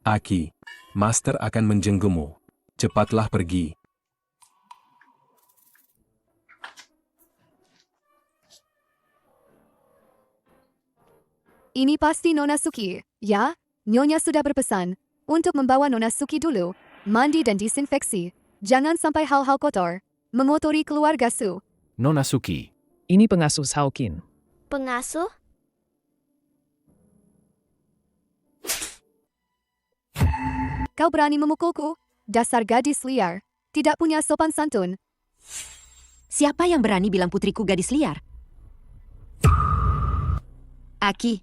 Aki, Master akan menjengukmu. Cepatlah pergi. Ini pasti Nona Suki, ya? Nyonya sudah berpesan untuk membawa Nona Suki dulu, mandi dan disinfeksi. Jangan sampai hal-hal kotor memotori keluarga Su. Nona Suki. Ini pengasuh Shaoqin. Pengasuh? Kau berani memukulku? Dasar gadis liar. Tidak punya sopan santun. Siapa yang berani bilang putriku gadis liar? Aki,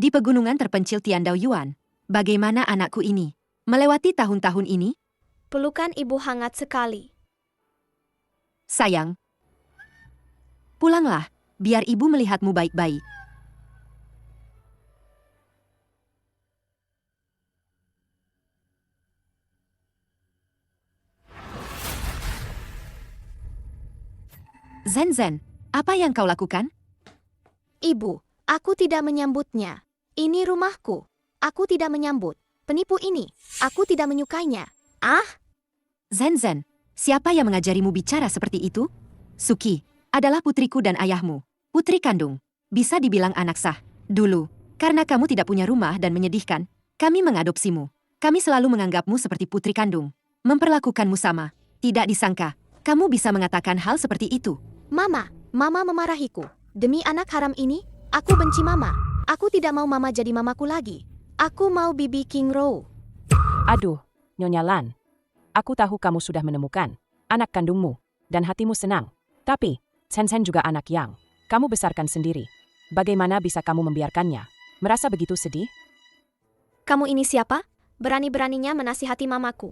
di pegunungan terpencil Tiandao Yuan, bagaimana anakku ini? Melewati tahun-tahun ini? Pelukan ibu hangat sekali. Sayang, pulanglah, biar ibu melihatmu baik-baik. Zen, apa yang kau lakukan? Ibu, aku tidak menyambutnya. Ini rumahku. Aku tidak menyambut. Penipu ini, aku tidak menyukainya. Ah, Zen, siapa yang mengajarimu bicara seperti itu? Suki, adalah putriku dan ayahmu. Putri kandung, bisa dibilang anak sah. Dulu, karena kamu tidak punya rumah dan menyedihkan, kami mengadopsimu. Kami selalu menganggapmu seperti putri kandung. Memperlakukanmu sama. Tidak disangka, kamu bisa mengatakan hal seperti itu. Mama memarahiku. Demi anak haram ini, aku benci Mama. Aku tidak mau Mama jadi mamaku lagi. Aku mau Bibi King Row. Aduh, Nyonya Lan. Aku tahu kamu sudah menemukan anak kandungmu, dan hatimu senang. Tapi, Sen juga anak yang kamu besarkan sendiri. Bagaimana bisa kamu membiarkannya? Merasa begitu sedih? Kamu ini siapa? Berani-beraninya menasihati mamaku.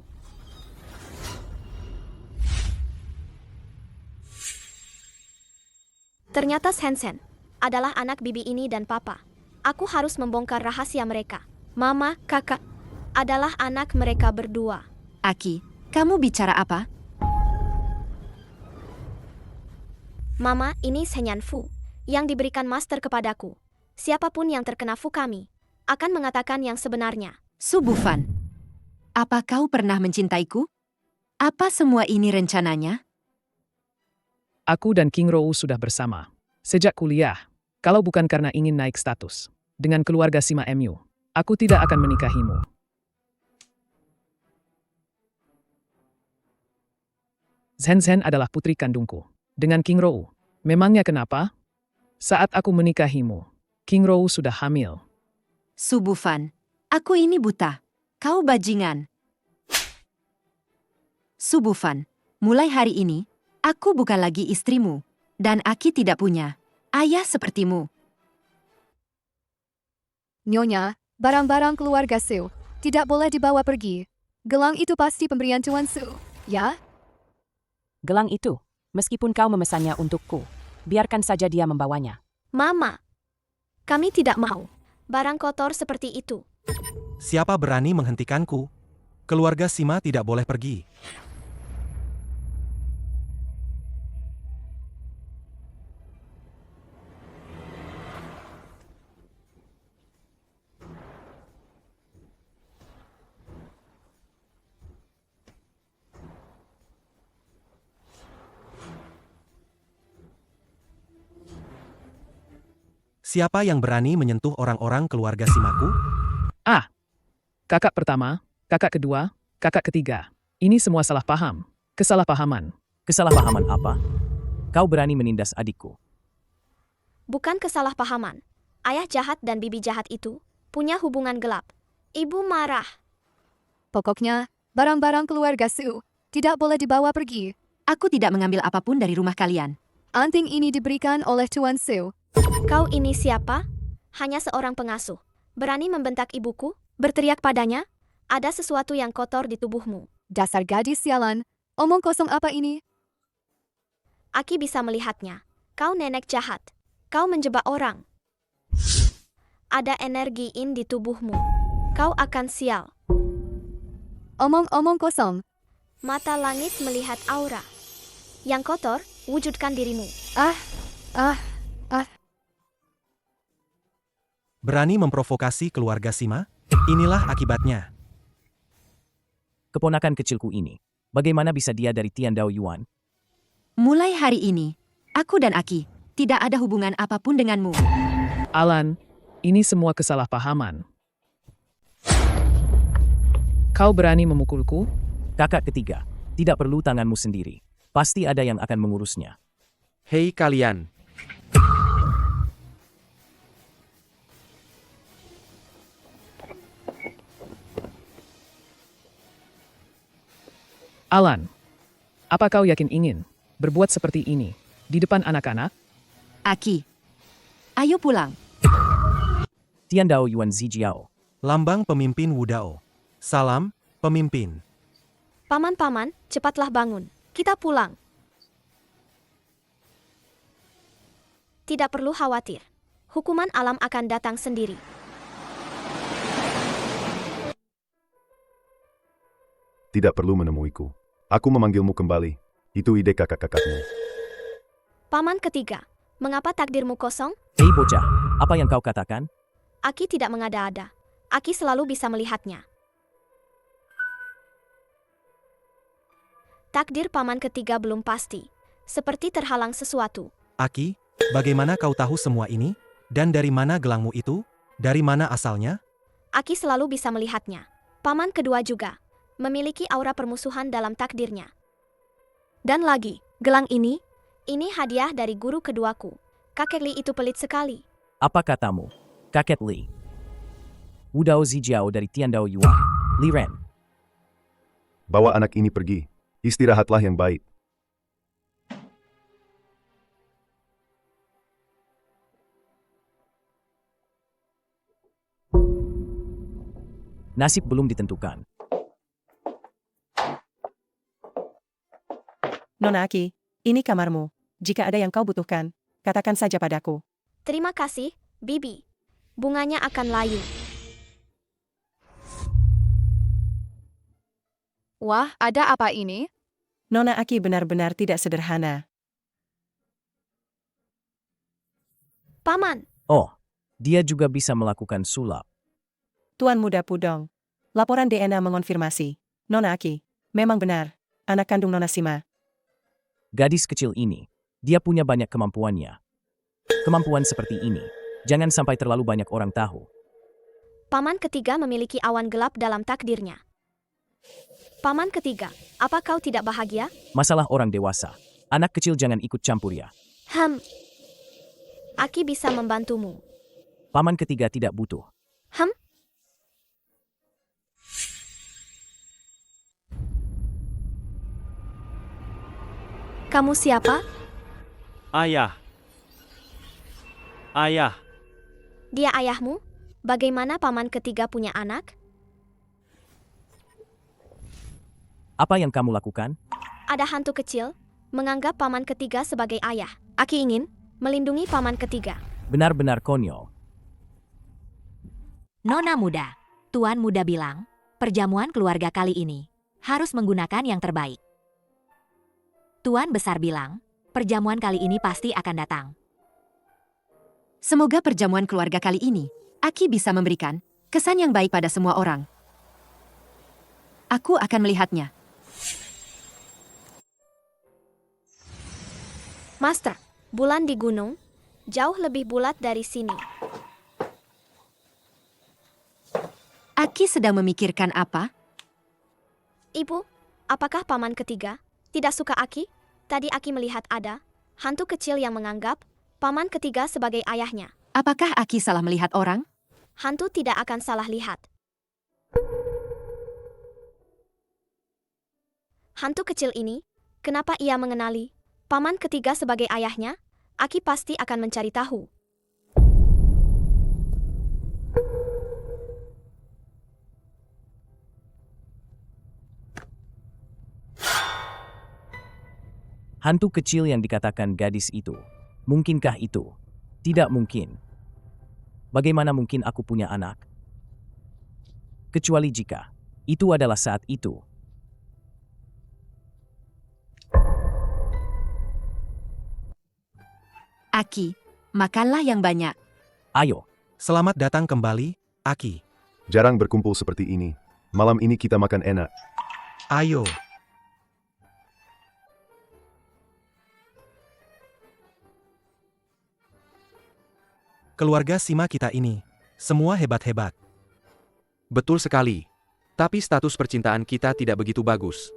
Ternyata Sen adalah anak bibi ini dan papa. Aku harus membongkar rahasia mereka. Mama, kakak adalah anak mereka berdua. Aki, kamu bicara apa? Mama, ini Senyan Fu yang diberikan master kepadaku. Siapapun yang terkena Fu kami akan mengatakan yang sebenarnya. Su Bufan, apa kau pernah mencintaiku? Apa semua ini rencananya? Aku dan King Rou sudah bersama. Sejak kuliah, kalau bukan karena ingin naik status. Dengan keluarga Sima MU, aku tidak akan menikahimu. Zen adalah putri kandungku. Dengan King Rou, memangnya kenapa? Saat aku menikahimu, King Rou sudah hamil. Su Bufan, aku ini buta. Kau bajingan. Su Bufan, mulai hari ini, aku bukan lagi istrimu. Dan Aki tidak punya ayah sepertimu. Nyonya, barang-barang keluarga Su tidak boleh dibawa pergi. Gelang itu pasti pemberian Tuan Su, ya? Gelang itu, meskipun kau memesannya untukku, biarkan saja dia membawanya. Mama, kami tidak mau barang kotor seperti itu. Siapa berani menghentikanku? Keluarga Sima tidak boleh pergi. Siapa yang berani menyentuh orang-orang keluarga Simaku? Kakak pertama, kakak kedua, kakak ketiga. Ini semua salah paham. Kesalahpahaman. Kesalahpahaman apa? Kau berani menindas adikku. Bukan kesalahpahaman. Ayah jahat dan bibi jahat itu punya hubungan gelap. Ibu marah. Pokoknya, barang-barang keluarga Su tidak boleh dibawa pergi. Aku tidak mengambil apapun dari rumah kalian. Anting ini diberikan oleh Tuan Su. Kau ini siapa? Hanya seorang pengasuh. Berani membentak ibuku? Berteriak padanya? Ada sesuatu yang kotor di tubuhmu. Dasar gadis sialan. Omong kosong apa ini? Aki bisa melihatnya. Kau nenek jahat. Kau menjebak orang. Ada energi in di tubuhmu. Kau akan sial. Omong-omong kosong. Mata langit melihat aura. Yang kotor, wujudkan dirimu. Berani memprovokasi keluarga Sima? Inilah akibatnya. keponakan kecilku ini. Bagaimana bisa dia dari Tian Dao Yuan? Mulai hari ini, aku dan Aki tidak ada hubungan apapun denganmu. Alan, ini semua kesalahpahaman. Kau berani memukulku? Kakak ketiga, tidak perlu tanganmu sendiri. Pasti ada yang akan mengurusnya. Hei kalian, Alan, apa kau yakin ingin berbuat seperti ini di depan anak-anak? Aki, ayo pulang. Tian Dao Yuan Zijiao. lambang pemimpin Wudao. Salam, pemimpin. Paman-paman, cepatlah bangun. Kita pulang. Tidak perlu khawatir. Hukuman alam akan datang sendiri. Tidak perlu menemuiku. Aku memanggilmu kembali. Itu ide kakak-kakakmu. Paman ketiga, mengapa takdirmu kosong? Hei bocah, apa yang kau katakan? Aki tidak mengada-ada. Aki selalu bisa melihatnya. Takdir paman ketiga belum pasti. Seperti terhalang sesuatu. Aki, bagaimana kau tahu semua ini? Dan dari mana gelangmu itu? Dari mana asalnya? Aki selalu bisa melihatnya. Paman kedua juga memiliki aura permusuhan dalam takdirnya. Dan lagi, gelang ini hadiah dari guru keduaku. Kakek Li itu pelit sekali. Apa katamu? Kakek Li. Wudao Zijiao dari Tian Dao Yuan. Li Ren. Bawa anak ini pergi. Istirahatlah yang baik. Nasib belum ditentukan. Nona Aki, ini kamarmu. Jika ada yang kau butuhkan, katakan saja padaku. Terima kasih, Bibi. Bunganya akan layu. Wah, ada apa ini? Nona Aki benar-benar tidak sederhana. Paman, Oh, dia juga bisa melakukan sulap. Tuan Muda Pudong, laporan DNA mengonfirmasi. Nona Aki, memang benar, anak kandung Nona Sima. Gadis kecil ini, dia punya banyak kemampuannya. Kemampuan seperti ini, jangan sampai terlalu banyak orang tahu. paman ketiga memiliki awan gelap dalam takdirnya. Paman ketiga, apa kau tidak bahagia? Masalah orang dewasa. Anak kecil jangan ikut campur ya. Aki bisa membantumu. Paman ketiga tidak butuh. Kamu siapa? Ayah. Ayah. Dia ayahmu? Bagaimana paman ketiga punya anak? Apa yang kamu lakukan? Ada hantu kecil, menganggap paman ketiga sebagai ayah. Aki ingin melindungi paman ketiga. Benar-benar konyol. Nona muda, Tuan Muda bilang, perjamuan keluarga kali ini harus menggunakan yang terbaik. Tuan Besar bilang, perjamuan kali ini pasti akan datang. Semoga perjamuan keluarga kali ini, Aki bisa memberikan kesan yang baik pada semua orang. Aku akan melihatnya. Master, bulan di gunung jauh lebih bulat dari sini. Aki sedang memikirkan apa? Ibu, apakah paman ketiga tidak suka Aki? Tadi Aki melihat ada hantu kecil yang menganggap paman ketiga sebagai ayahnya. Apakah Aki salah melihat orang? Hantu tidak akan salah lihat. Hantu kecil ini, kenapa ia mengenali paman ketiga sebagai ayahnya? Aki pasti akan mencari tahu. Hantu kecil yang dikatakan gadis itu. Mungkinkah itu? Tidak mungkin. Bagaimana mungkin aku punya anak? Kecuali jika itu adalah saat itu. Aki, makanlah yang banyak. Ayo, Selamat datang kembali, Aki. Jarang berkumpul seperti ini. Malam ini kita makan enak. Ayo. Keluarga Sima kita ini, semua hebat-hebat. Betul sekali. Tapi status percintaan kita tidak begitu bagus.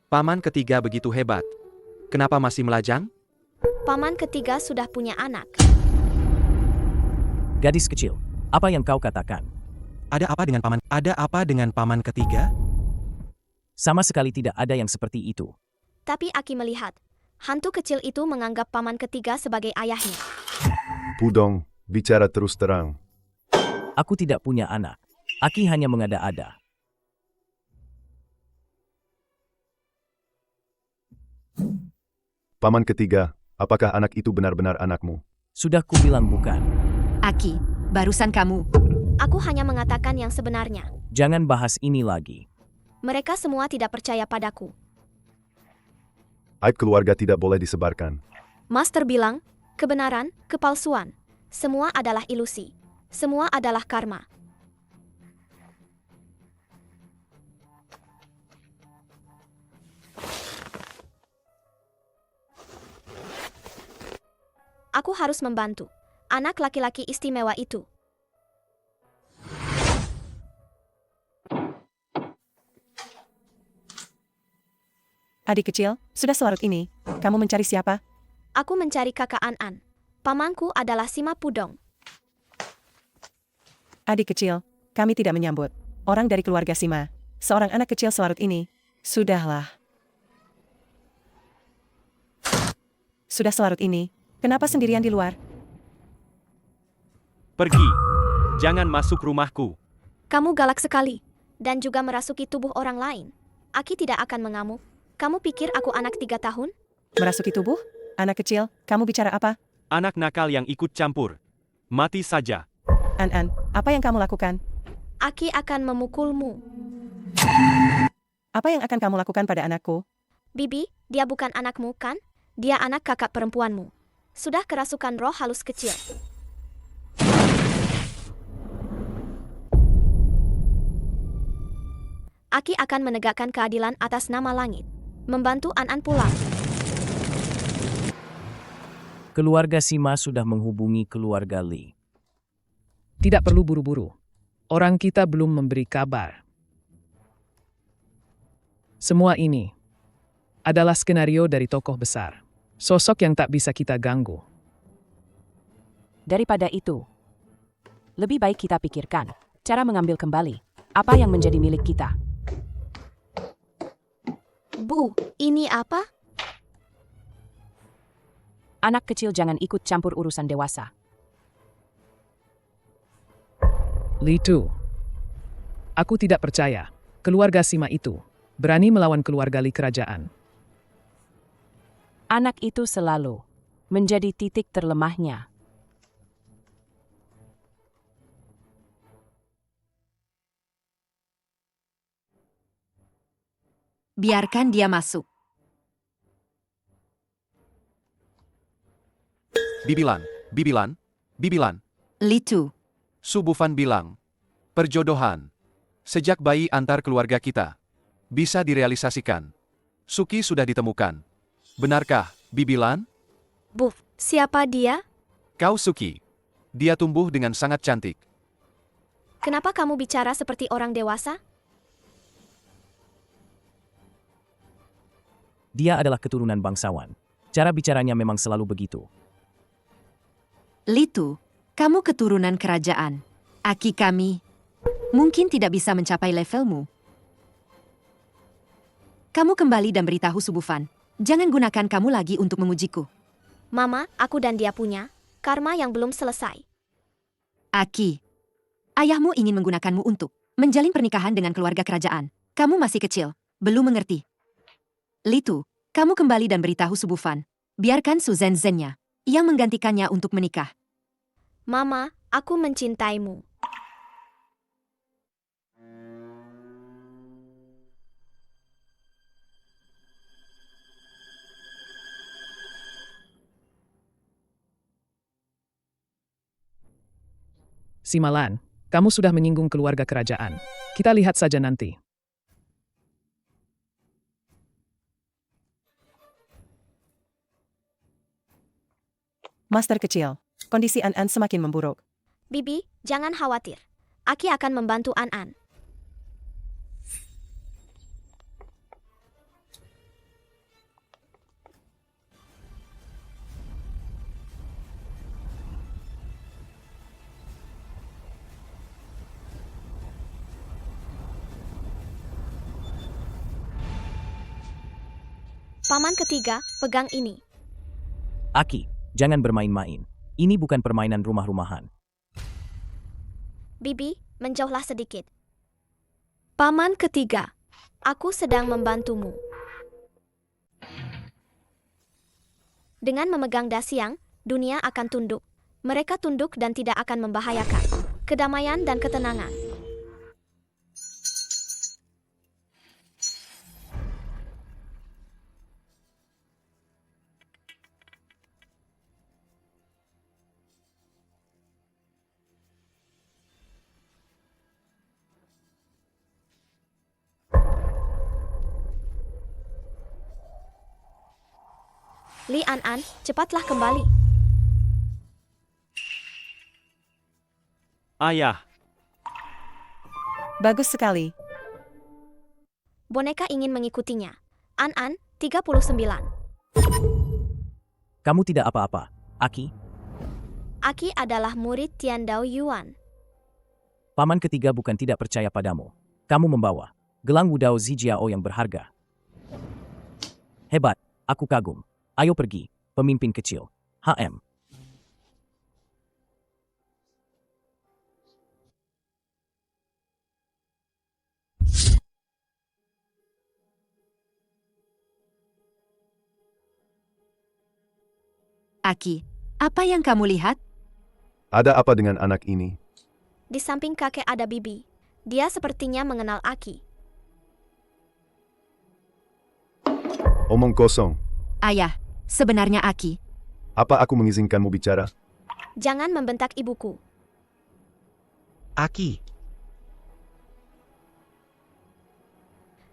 Paman ketiga begitu hebat. Kenapa masih melajang? Paman ketiga sudah punya anak. Gadis kecil, apa yang kau katakan? Ada apa dengan paman? Ada apa dengan paman ketiga? Sama sekali tidak ada yang seperti itu. Tapi Aki melihat, hantu kecil itu menganggap paman ketiga sebagai ayahnya. Pudong, bicara terus terang. Aku tidak punya anak. Aki hanya mengada-ada. Paman ketiga, apakah anak itu benar-benar anakmu? Sudah kubilang bukan. Aki, barusan kamu. Aku hanya mengatakan yang sebenarnya. Jangan bahas ini lagi. Mereka semua tidak percaya padaku. Aib keluarga tidak boleh disebarkan. Master bilang, kebenaran, kepalsuan, semua adalah ilusi. Semua adalah karma. Aku harus membantu anak laki-laki istimewa itu. Adik kecil, sudah selarut ini. Kamu mencari siapa? Aku mencari kakak An-An. Pamanku adalah Sima Pudong. Adik kecil, kami tidak menyambut orang dari keluarga Sima. Seorang anak kecil selarut ini. Sudahlah. Sudah selarut ini. Kenapa sendirian di luar? Pergi. Jangan masuk rumahku. Kamu galak sekali. Dan juga merasuki tubuh orang lain. Aki tidak akan mengamuk. Kamu pikir aku anak 3 tahun? Merasuki tubuh? Anak kecil, kamu bicara apa? Anak nakal yang ikut campur. Mati saja. An-An, apa yang kamu lakukan? Aki akan memukulmu. Apa yang akan kamu lakukan pada anakku? Bibi, dia bukan anakmu kan? Dia anak kakak perempuanmu. Sudah kerasukan roh halus kecil. Aki akan menegakkan keadilan atas nama langit. Membantu An-An pulang. Keluarga Sima sudah menghubungi keluarga Li. Tidak perlu buru-buru. Orang kita belum memberi kabar. Semua ini adalah skenario dari tokoh besar. Sosok yang tak bisa kita ganggu. Daripada itu, lebih baik kita pikirkan cara mengambil kembali apa yang menjadi milik kita. Bu, ini apa? Anak kecil jangan ikut campur urusan dewasa. Li Tu. Aku tidak percaya keluarga Sima itu berani melawan keluarga Li kerajaan. Anak itu selalu menjadi titik terlemahnya. Biarkan dia masuk. Bibilan, Bibilan, Bibilan. Li Tu. Su Bufan bilang, perjodohan sejak bayi antar keluarga kita bisa direalisasikan. Suki sudah ditemukan. Benarkah, Bibilan? Bu, siapa dia? Kau Suki. Dia tumbuh dengan sangat cantik. Kenapa kamu bicara seperti orang dewasa? Dia adalah keturunan bangsawan. Cara bicaranya memang selalu begitu. Li Tu, kamu keturunan kerajaan. Aki kami mungkin tidak bisa mencapai levelmu. Kamu kembali dan beritahu Su Bufan. Jangan gunakan kamu lagi untuk memujiku. Mama, aku dan dia punya karma yang belum selesai. Aki, ayahmu ingin menggunakanmu untuk menjalin pernikahan dengan keluarga kerajaan. Kamu masih kecil, belum mengerti. Li Tu, kamu kembali dan beritahu Su Bufan. Biarkan Su Zhen-Zhennya yang menggantikannya untuk menikah. Mama, aku mencintaimu. Simalan, kamu sudah menyinggung keluarga kerajaan. Kita lihat saja nanti. Master kecil, kondisi An-An semakin memburuk. Bibi, jangan khawatir. Aki akan membantu An-An. Paman ketiga, pegang ini. Aki, jangan bermain-main. Ini bukan permainan rumah-rumahan. Bibi, menjauhlah sedikit. Paman ketiga, aku sedang membantumu. Dengan memegang Dasyang, dunia akan tunduk. Mereka tunduk dan tidak akan membahayakan kedamaian dan ketenangan. Li An-An, cepatlah kembali. Ayah, Bagus sekali. Boneka ingin mengikutinya. An-An, 39. Kamu tidak apa-apa, Aki. Aki adalah murid Tian Dao Yuan. Paman ketiga bukan tidak percaya padamu. Kamu membawa gelang Wudao Zijiao yang berharga. Hebat, aku kagum. Ayo pergi, pemimpin kecil. HM. Aki, apa yang kamu lihat? Ada apa dengan anak ini? Di samping kakek ada Bibi. Dia sepertinya mengenal Aki. Omong kosong. Ayah, sebenarnya Aki. Apa aku mengizinkanmu bicara? Jangan membentak ibuku. Aki,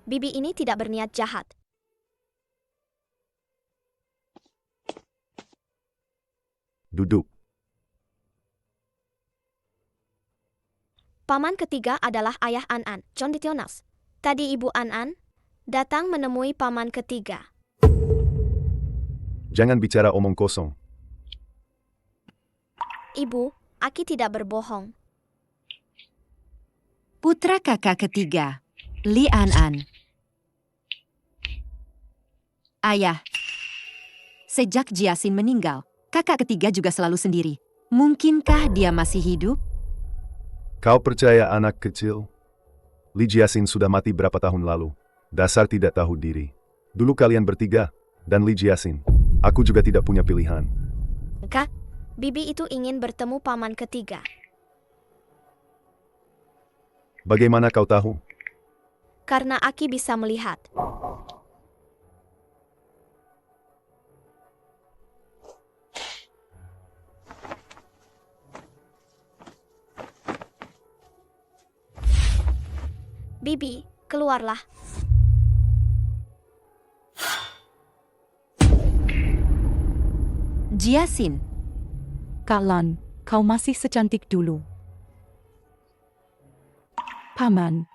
Bibi ini tidak berniat jahat. Duduk. Paman ketiga adalah ayah An-An, John Ditionas. Tadi ibu An-An datang menemui paman ketiga. Jangan bicara omong kosong. Ibu, Aki tidak berbohong. Putra kakak ketiga, Li An-An. Ayah, sejak Jiasin meninggal, kakak ketiga juga selalu sendiri. Mungkinkah dia masih hidup? Kau percaya anak kecil? Li Jiasin sudah mati berapa tahun lalu. Dasar tidak tahu diri. Dulu kalian bertiga, dan Li Jiasin. Aku juga tidak punya pilihan. Kak, Bibi itu ingin bertemu paman ketiga. Bagaimana kau tahu? Karena Aki bisa melihat. Bibi, keluarlah. Jiasin, Kak Lan, kau masih secantik dulu. Paman,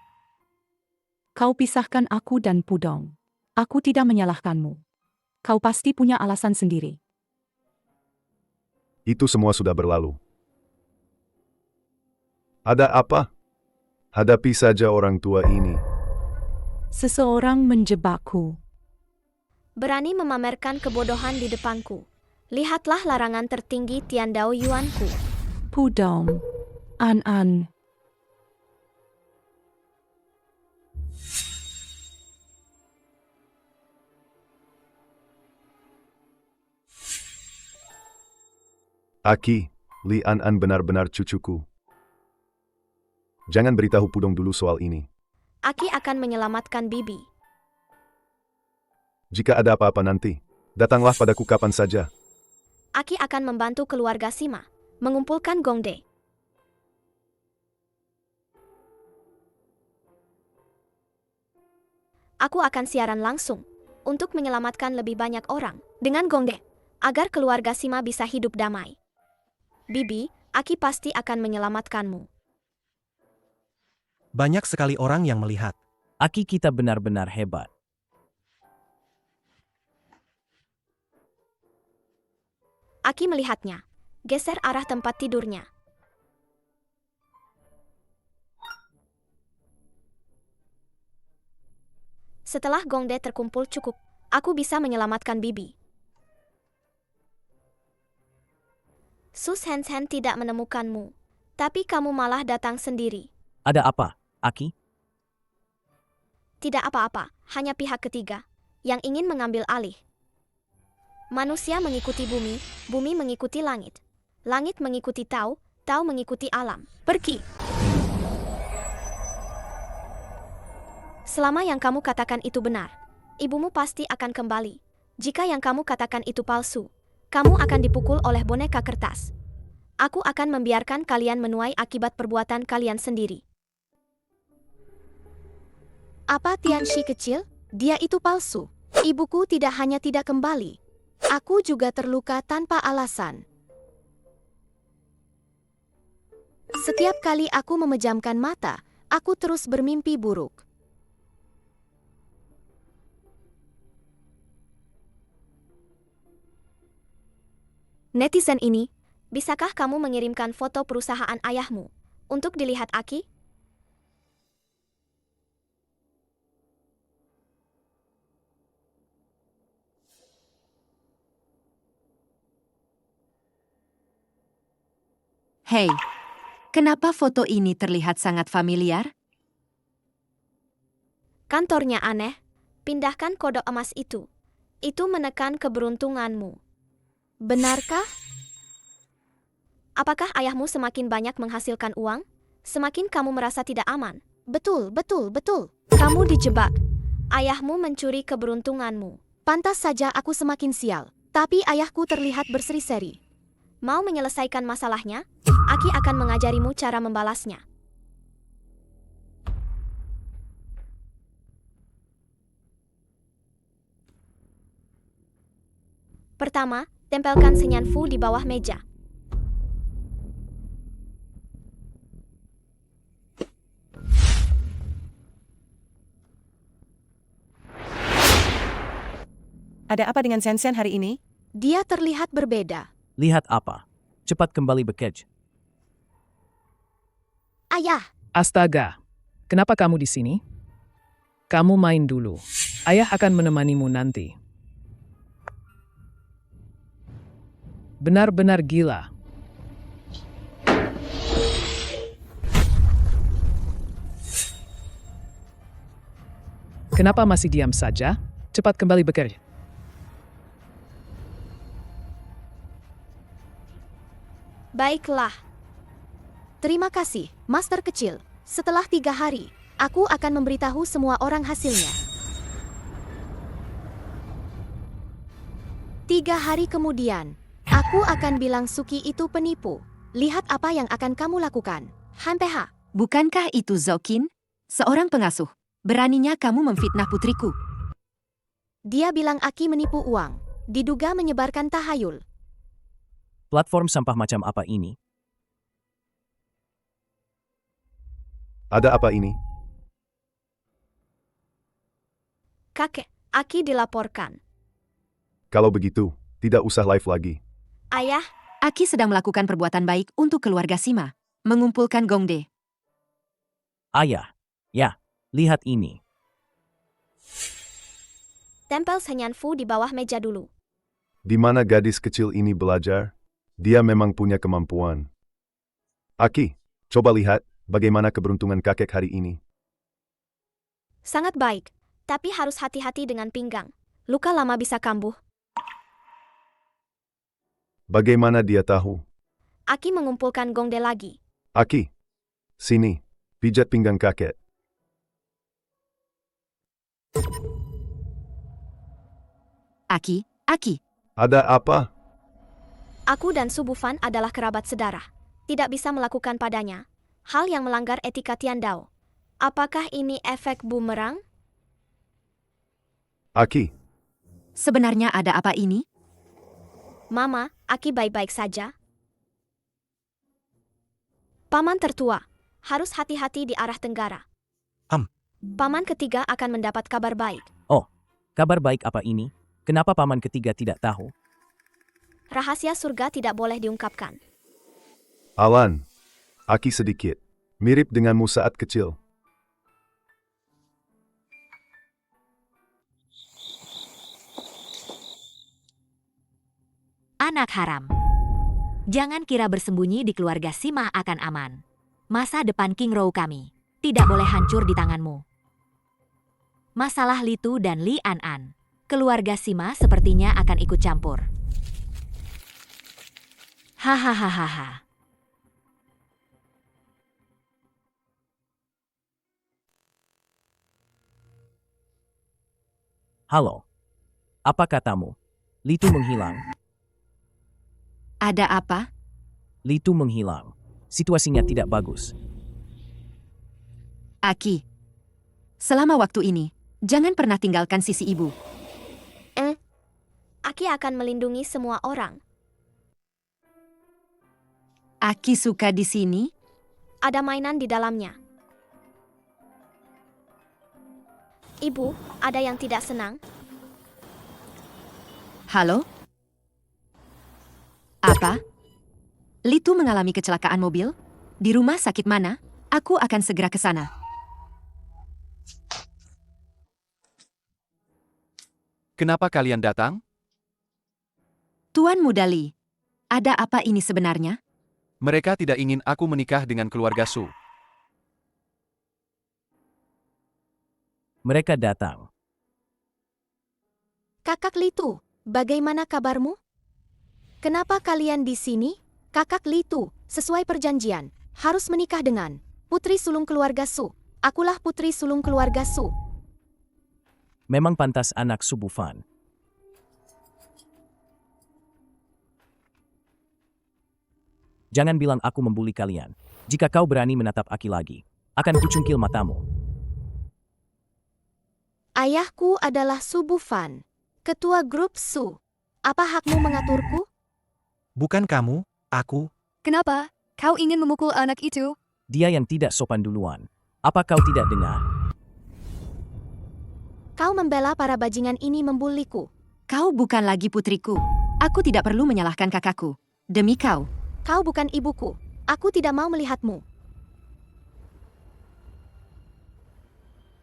kau pisahkan aku dan Pudong. Aku tidak menyalahkanmu. Kau pasti punya alasan sendiri. Itu semua sudah berlalu. Ada apa? Hadapi saja orang tua ini. Seseorang menjebakku. Berani memamerkan kebodohan di depanku. Lihatlah larangan tertinggi Tian Dao Yuanku. Pudong, An-An. Aki, Li An-An benar-benar cucuku. Jangan beritahu Pudong dulu soal ini. Aki akan menyelamatkan Bibi. Jika ada apa-apa nanti, datanglah padaku kapan saja. Aki akan membantu keluarga Sima mengumpulkan Gongde. Aku akan siaran langsung untuk menyelamatkan lebih banyak orang dengan Gongde. agar keluarga Sima bisa hidup damai. Bibi, Aki pasti akan menyelamatkanmu. Banyak sekali orang yang melihat. Aki kita benar-benar hebat. Aki melihatnya. Geser arah tempat tidurnya. Setelah Gongde terkumpul cukup, aku bisa menyelamatkan Bibi. Sus Hansen tidak menemukanmu, tapi kamu malah datang sendiri. Ada apa, Aki? Tidak apa-apa, hanya pihak ketiga yang ingin mengambil alih. Manusia mengikuti bumi, bumi mengikuti langit. Langit mengikuti Tao, Tao mengikuti alam. Pergi! Selama yang kamu katakan itu benar, ibumu pasti akan kembali. Jika yang kamu katakan itu palsu, kamu akan dipukul oleh boneka kertas. Aku akan membiarkan kalian menuai akibat perbuatan kalian sendiri. Apa Tianxi kecil? Dia itu palsu. Ibuku tidak hanya tidak kembali. Aku juga terluka tanpa alasan. Setiap kali aku memejamkan mata, aku terus bermimpi buruk. Netizen ini, bisakah kamu mengirimkan foto perusahaan ayahmu untuk dilihat Aki? Hei, kenapa foto ini terlihat sangat familiar? Kantornya aneh. Pindahkan kodok emas itu. Itu menekan keberuntunganmu. Benarkah? Apakah ayahmu semakin banyak menghasilkan uang? Semakin kamu merasa tidak aman. Betul, betul, betul. Kamu dijebak. Ayahmu mencuri keberuntunganmu. Pantas saja aku semakin sial. Tapi ayahku terlihat berseri-seri. Mau menyelesaikan masalahnya? Aki akan mengajarimu cara membalasnya. Pertama, tempelkan senyan Fu di bawah meja. Ada apa dengan Sensen hari ini? Dia terlihat berbeda. Lihat apa? Cepat kembali bekerja. Ayah, Astaga, kenapa kamu di sini? Kamu main dulu. Ayah akan menemanimu nanti. Benar-benar gila. Kenapa masih diam saja? Cepat kembali bekerja. baiklah. Terima kasih, Master Kecil. Setelah 3 hari, aku akan memberitahu semua orang hasilnya. 3 hari kemudian, aku akan bilang Suki itu penipu. Lihat apa yang akan kamu lakukan. Hanpeha. Bukankah itu Zokin? Seorang pengasuh. Beraninya kamu memfitnah putriku. Dia bilang Aki menipu uang. Diduga menyebarkan tahayul. Platform sampah macam apa ini? Ada apa ini? Kakek, Aki dilaporkan. Kalau begitu, tidak usah live lagi. Ayah, Aki sedang melakukan perbuatan baik untuk keluarga Sima. Mengumpulkan Gongde. Ayah, ya, lihat ini. tempel senyan Fu di bawah meja dulu. Di mana gadis kecil ini belajar? Dia memang punya kemampuan. Aki, coba lihat bagaimana keberuntungan kakek hari ini. Sangat baik, tapi harus hati-hati dengan pinggang. Luka lama bisa kambuh. Bagaimana dia tahu? Aki mengumpulkan Gongde lagi. Aki, sini, pijat pinggang kakek. Aki. Ada apa? Aku dan Su Bufan adalah kerabat sedarah. Tidak bisa melakukan padanya hal yang melanggar etika Tiandao. Apakah ini efek bumerang? Aki, Sebenarnya ada apa ini? Mama, Aki baik-baik saja? Paman tertua, harus hati-hati di arah tenggara. Paman ketiga akan mendapat kabar baik. Oh, kabar baik apa ini? Kenapa paman ketiga tidak tahu? Rahasia surga tidak boleh diungkapkan. Alan, Aki sedikit mirip denganmu saat kecil. Anak haram. Jangan kira bersembunyi di keluarga Sima akan aman. Masa depan King Rou kami tidak boleh hancur di tanganmu. Masalah Litu dan Li An, keluarga Sima sepertinya akan ikut campur. Hahaha. Halo. Apa katamu? Litu menghilang. Ada apa? Litu menghilang. Situasinya tidak bagus. Aki, selama waktu ini, jangan pernah tinggalkan sisi ibu. Aki akan melindungi semua orang. Aki suka di sini? Ada mainan di dalamnya. Ibu, ada yang tidak senang? Halo? Apa? Litu mengalami kecelakaan mobil? Di rumah sakit mana? Aku akan segera ke sana. Kenapa kalian datang? Tuan Muda Li, ada apa ini sebenarnya? Mereka tidak ingin aku menikah dengan keluarga Su. Mereka datang. Kakak Litu, bagaimana kabarmu? Kenapa kalian di sini? Kakak Litu, sesuai perjanjian, harus menikah dengan putri sulung keluarga Su. Akulah putri sulung keluarga Su. Memang pantas anak Su Bufan. Jangan bilang aku membuli kalian. Jika kau berani menatap Aki lagi, akan kucungkil matamu. Ayahku adalah Su Bufan, ketua grup Su. Apa hakmu mengaturku? Bukan kamu, aku. Kenapa? Kau ingin memukul anak itu? Dia yang tidak sopan duluan. Apa kau tidak dengar? Kau membela para bajingan ini membuliku. Kau bukan lagi putriku. Aku tidak perlu menyalahkan kakakku. Demi kau. Kau bukan ibuku. Aku tidak mau melihatmu.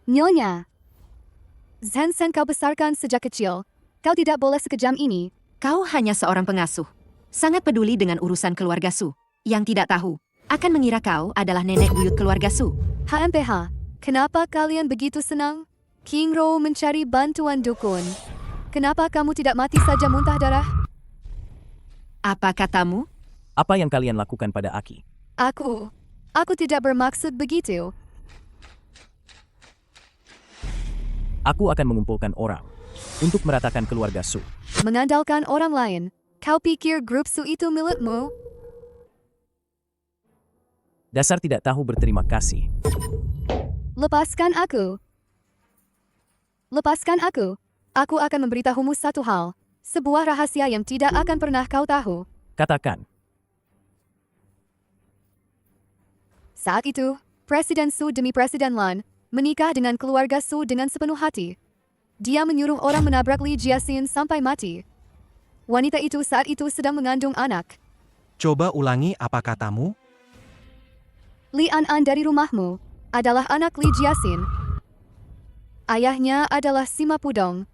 Nyonya. Zhensen kau besarkan sejak kecil. Kau tidak boleh sekejam ini. Kau hanya seorang pengasuh. Sangat peduli dengan urusan keluarga Su. Yang tidak tahu, akan mengira kau adalah nenek buyut keluarga Su. HMPH, kenapa kalian begitu senang? King Rou mencari bantuan dukun. Kenapa kamu tidak mati saja muntah darah? Apa katamu? Apa yang kalian lakukan pada Aki? Aku tidak bermaksud begitu. Aku akan mengumpulkan orang untuk meratakan keluarga Su. Mengandalkan orang lain. Kau pikir grup Su itu milikmu? Dasar tidak tahu berterima kasih. Lepaskan aku. Lepaskan aku. Aku akan memberitahumu satu hal. Sebuah rahasia yang tidak akan pernah kau tahu. Katakan. Saat itu, Presiden Su demi Presiden Lan menikah dengan keluarga Su dengan sepenuh hati. Dia menyuruh orang menabrak Li Jiaxin sampai mati. Wanita itu saat itu sedang mengandung anak. Coba ulangi apa katamu? Li An dari rumahmu adalah anak Li Jiaxin. Ayahnya adalah Sima Pudong.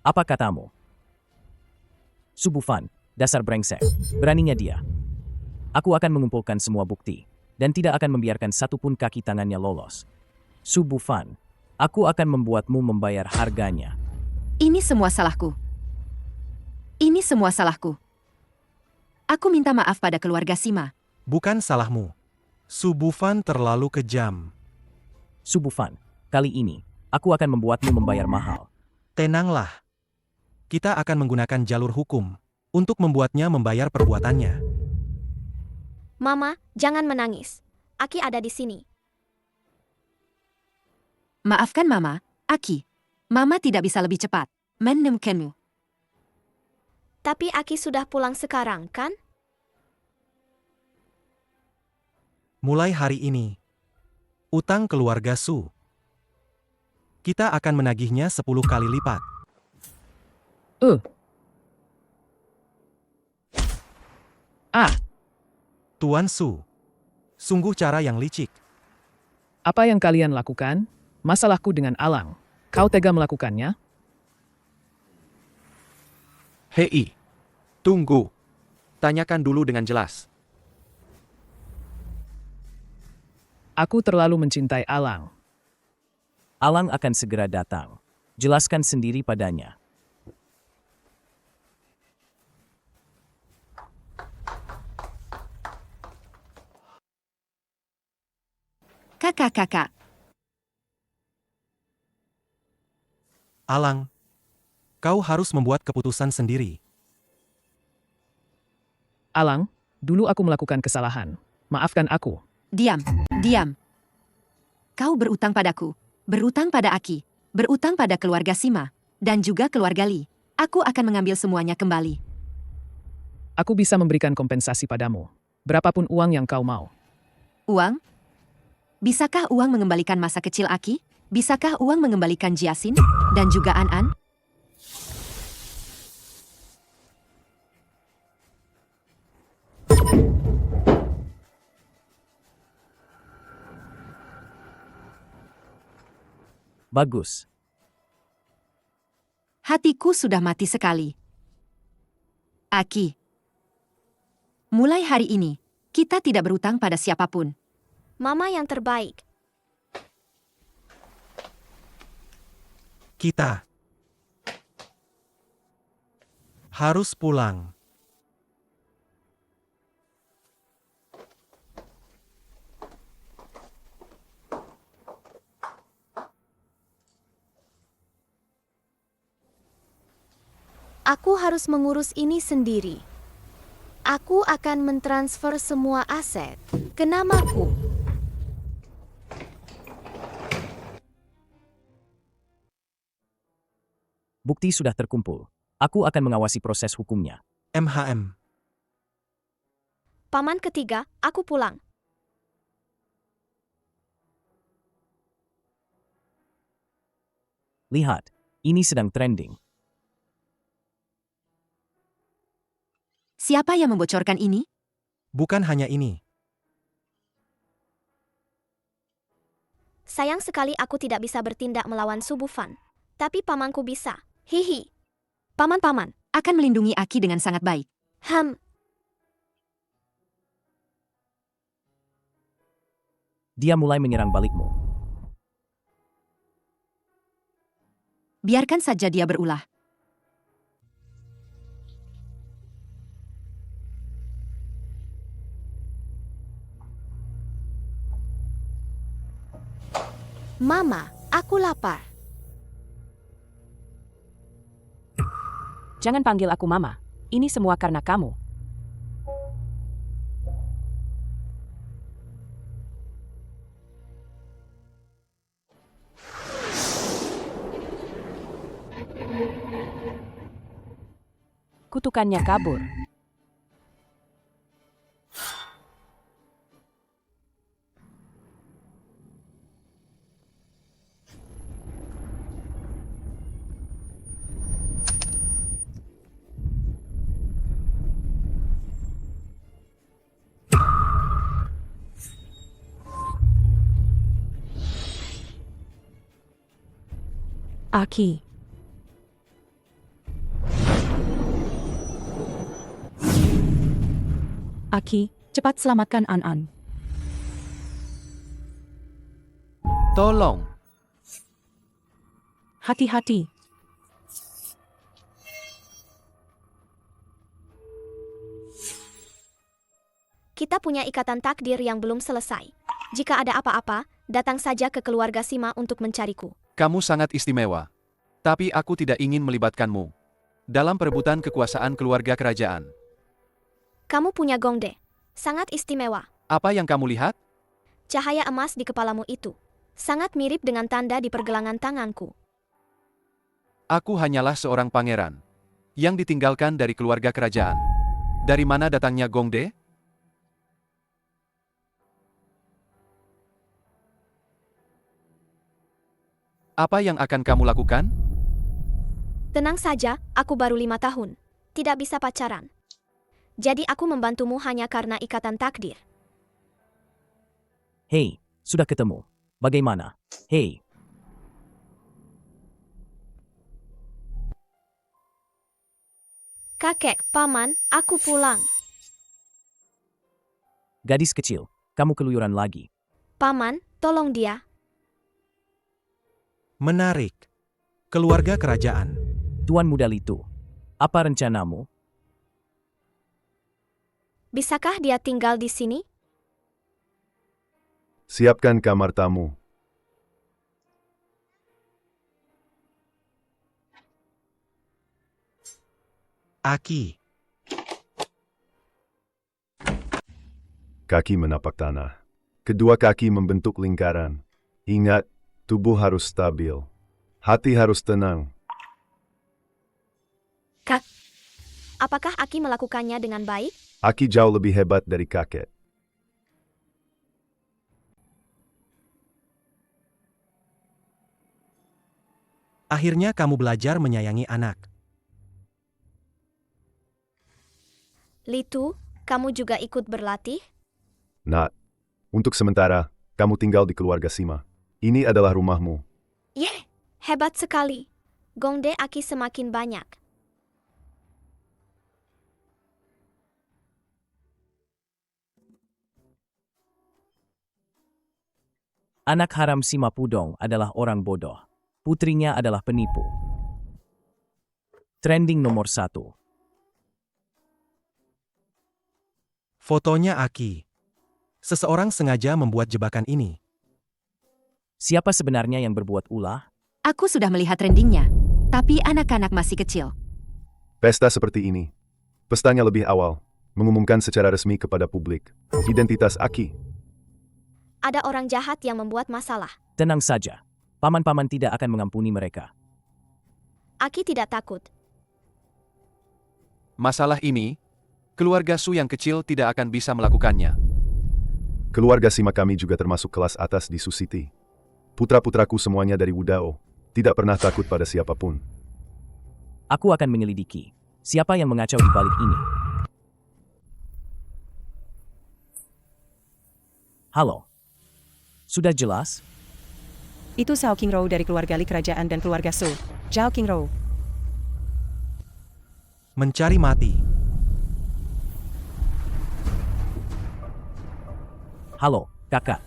Apa katamu? Su Bufan, dasar brengsek. Beraninya dia. Aku akan mengumpulkan semua bukti, dan tidak akan membiarkan satupun kaki tangannya lolos. Su Bufan, aku akan membuatmu membayar harganya. Ini semua salahku. Ini semua salahku. Aku minta maaf pada keluarga Sima. Bukan salahmu. Su Bufan terlalu kejam. Su Bufan, kali ini, aku akan membuatmu membayar mahal. Tenanglah. Kita akan menggunakan jalur hukum untuk membuatnya membayar perbuatannya. Mama, jangan menangis. Aki ada di sini. Maafkan Mama, Aki. Mama tidak bisa lebih cepat. menemukanmu. Tapi Aki sudah pulang sekarang, kan? Mulai hari ini, utang keluarga Su, kita akan menagihnya 10 kali lipat. Tuan Su, sungguh cara yang licik. Apa yang kalian lakukan? Masalahku dengan Alang. Kau tega melakukannya? Hei, tunggu. Tanyakan dulu dengan jelas. Aku terlalu mencintai Alang. Alang akan segera datang. Jelaskan sendiri padanya. Kakak-kakak, Alang, kau harus membuat keputusan sendiri. Alang, dulu aku melakukan kesalahan. Maafkan aku. diam, diam. Kau berutang padaku, berutang pada Aki, berutang pada keluarga Sima, dan juga keluarga Li. Aku akan mengambil semuanya kembali. Aku bisa memberikan kompensasi padamu. Berapapun uang yang kau mau. Uang? Bisakah uang mengembalikan masa kecil Aki? Bisakah uang mengembalikan Jiasin? Dan juga An-An? Bagus. Hatiku sudah mati sekali. Aki, mulai hari ini, kita tidak berutang pada siapapun. Mama yang terbaik. Kita harus pulang. Aku harus mengurus ini sendiri. Aku akan mentransfer semua aset ke namaku. Bukti sudah terkumpul. Aku akan mengawasi proses hukumnya. MHM. Paman ketiga, aku pulang. Lihat, ini sedang trending. Siapa yang membocorkan ini? Bukan hanya ini. Sayang sekali aku tidak bisa bertindak melawan Subufan. Tapi pamanku bisa. Hihi. Paman-paman. Akan melindungi Aki dengan sangat baik. Dia mulai menyerang balikmu. Biarkan saja dia berulah. Mama, aku lapar. Jangan panggil aku Mama. Ini semua karena kamu. Kutukannya kabur. Aki. Aki, cepat selamatkan An-An. Tolong. Hati-hati. Kita punya ikatan takdir yang belum selesai. Jika ada apa-apa, datang saja ke keluarga Sima untuk mencariku. Kamu sangat istimewa. Tapi aku tidak ingin melibatkanmu dalam perebutan kekuasaan keluarga kerajaan. Kamu punya gongde. Sangat istimewa. Apa yang kamu lihat? Cahaya emas di kepalamu itu. Sangat mirip dengan tanda di pergelangan tanganku. Aku hanyalah seorang pangeran yang ditinggalkan dari keluarga kerajaan. Dari mana datangnya Gongde? Apa yang akan kamu lakukan? Tenang saja, aku baru 5 tahun. Tidak bisa pacaran. Jadi aku membantumu hanya karena ikatan takdir. Hei, sudah ketemu. Bagaimana? Hei, Kakek, paman, aku pulang. gadis kecil, kamu keluyuran lagi. Paman, tolong dia. Menarik. Keluarga kerajaan. Tuan muda Litu, apa rencanamu? Bisakah dia tinggal di sini? Siapkan kamar tamu. Aki. Kaki menapak tanah. Kedua kaki membentuk lingkaran. Ingat, tubuh harus stabil. Hati harus tenang. Kak, apakah Aki melakukannya dengan baik? Aki jauh lebih hebat dari kakek. Akhirnya kamu belajar menyayangi anak. Litu, kamu juga ikut berlatih? Nak, untuk sementara, kamu tinggal di keluarga Sima. Ini adalah rumahmu. Hebat sekali. Gongde Aki semakin banyak. Anak haram Sima Pudong adalah orang bodoh. Putrinya adalah penipu. Trending nomor 1. Fotonya Aki. Seseorang sengaja membuat jebakan ini. Siapa sebenarnya yang berbuat ulah? Aku sudah melihat trendingnya, tapi anak-anak masih kecil. Pesta seperti ini. Pestanya lebih awal. Mengumumkan secara resmi kepada publik. Identitas Aki. Ada orang jahat yang membuat masalah. Tenang saja. Paman-paman tidak akan mengampuni mereka. Aki tidak takut. Masalah ini, keluarga Su yang kecil tidak akan bisa melakukannya. Keluarga Sima kami juga termasuk kelas atas di Su City. Putra-putraku semuanya dari Wudao. Tidak pernah takut pada siapapun. Aku akan menyelidiki. Siapa yang mengacau di balik ini? Halo. Sudah jelas? Itu Zhao Qingrou dari keluarga Li Kerajaan dan keluarga Su. Zhao Qingrou. Mencari mati. Halo, kakak.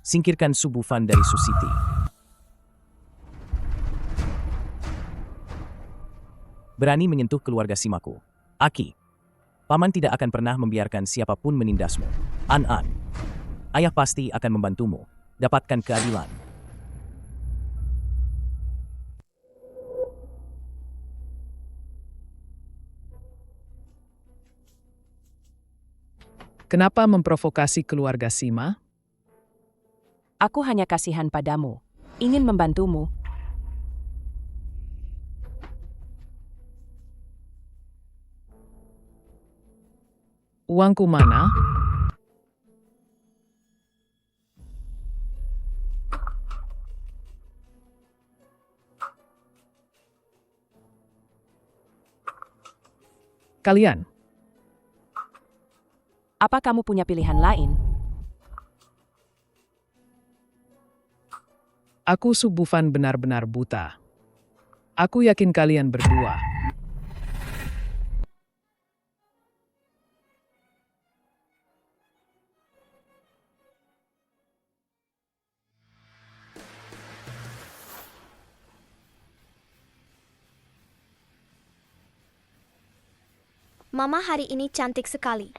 Singkirkan Su Bufan dari Su City. Berani menyentuh keluarga Simaku. Aki. Paman tidak akan pernah membiarkan siapapun menindasmu. An-an. Ayah pasti akan membantumu. Dapatkan keadilan. Kenapa memprovokasi keluarga Sima? Aku hanya kasihan padamu. Ingin membantumu. Uangku mana? Kalian, Apa kamu punya pilihan lain? aku Su Bufan benar-benar buta. Aku yakin kalian berdua. Mama hari ini cantik sekali.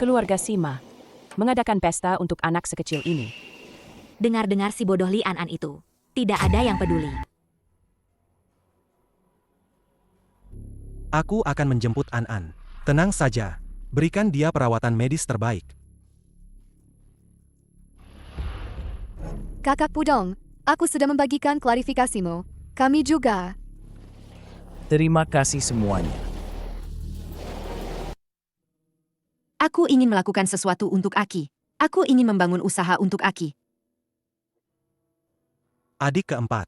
Keluarga Sima mengadakan pesta untuk anak sekecil ini. Dengar-dengar si bodoh Li An-an itu. Tidak ada yang peduli. Aku akan menjemput An-An. Tenang saja, berikan dia perawatan medis terbaik. Kakak Pudong, aku sudah membagikan klarifikasimu. Kami juga. Terima kasih semuanya. Aku ingin melakukan sesuatu untuk Aki. Aku ingin membangun usaha untuk Aki. Adik keempat,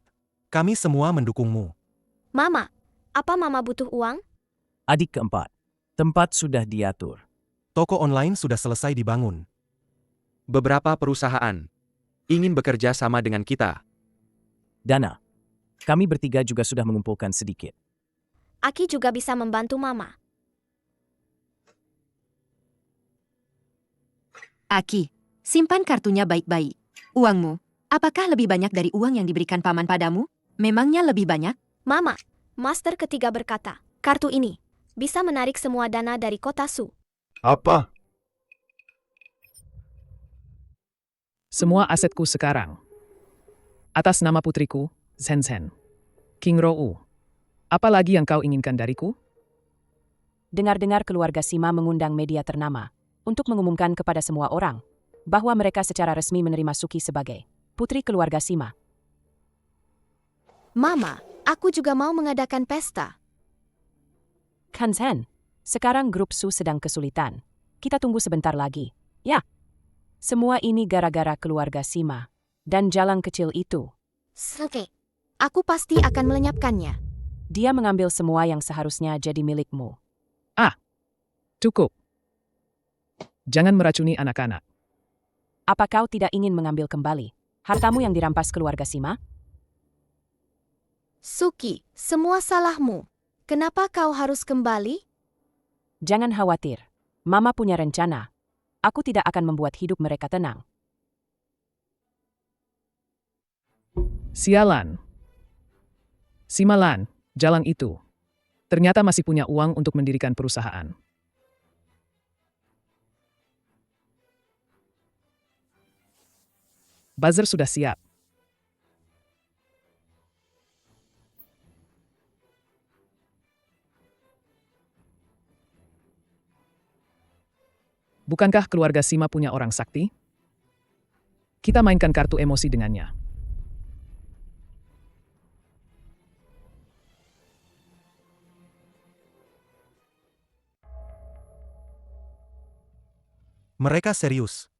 kami semua mendukungmu. Mama, apa Mama butuh uang? Adik keempat, tempat sudah diatur. Toko online sudah selesai dibangun. Beberapa perusahaan ingin bekerja sama dengan kita. Dana, kami bertiga juga sudah mengumpulkan sedikit. Aki juga bisa membantu Mama. Aki, simpan kartunya baik-baik. Uangmu, apakah lebih banyak dari uang yang diberikan paman padamu? Memangnya lebih banyak? Mama, Master ketiga berkata, kartu ini bisa menarik semua dana dari kota Su. Apa? Semua asetku sekarang. Atas nama putriku, Zhen. King Rou. Apa lagi yang kau inginkan dariku? Dengar-dengar keluarga Sima mengundang media ternama untuk mengumumkan kepada semua orang bahwa mereka secara resmi menerima Suki sebagai putri keluarga Sima. Mama, aku juga mau mengadakan pesta. Kanzen, sekarang grup Su sedang kesulitan. Kita tunggu sebentar lagi. Ya. Semua ini gara-gara keluarga Sima dan jalan kecil itu. Oke, aku pasti akan melenyapkannya. Dia mengambil semua yang seharusnya jadi milikmu. Cukup. Jangan meracuni anak-anak. Apa kau tidak ingin mengambil kembali hartamu yang dirampas keluarga Sima? Suki, semua salahmu. Kenapa kau harus kembali? Jangan khawatir. Mama punya rencana. Aku tidak akan membuat hidup mereka tenang. Sialan. Simalan, jalan itu. Ternyata masih punya uang untuk mendirikan perusahaan. Buzzer sudah siap. Bukankah keluarga Sima punya orang sakti? Kita mainkan kartu emosi dengannya. Mereka serius.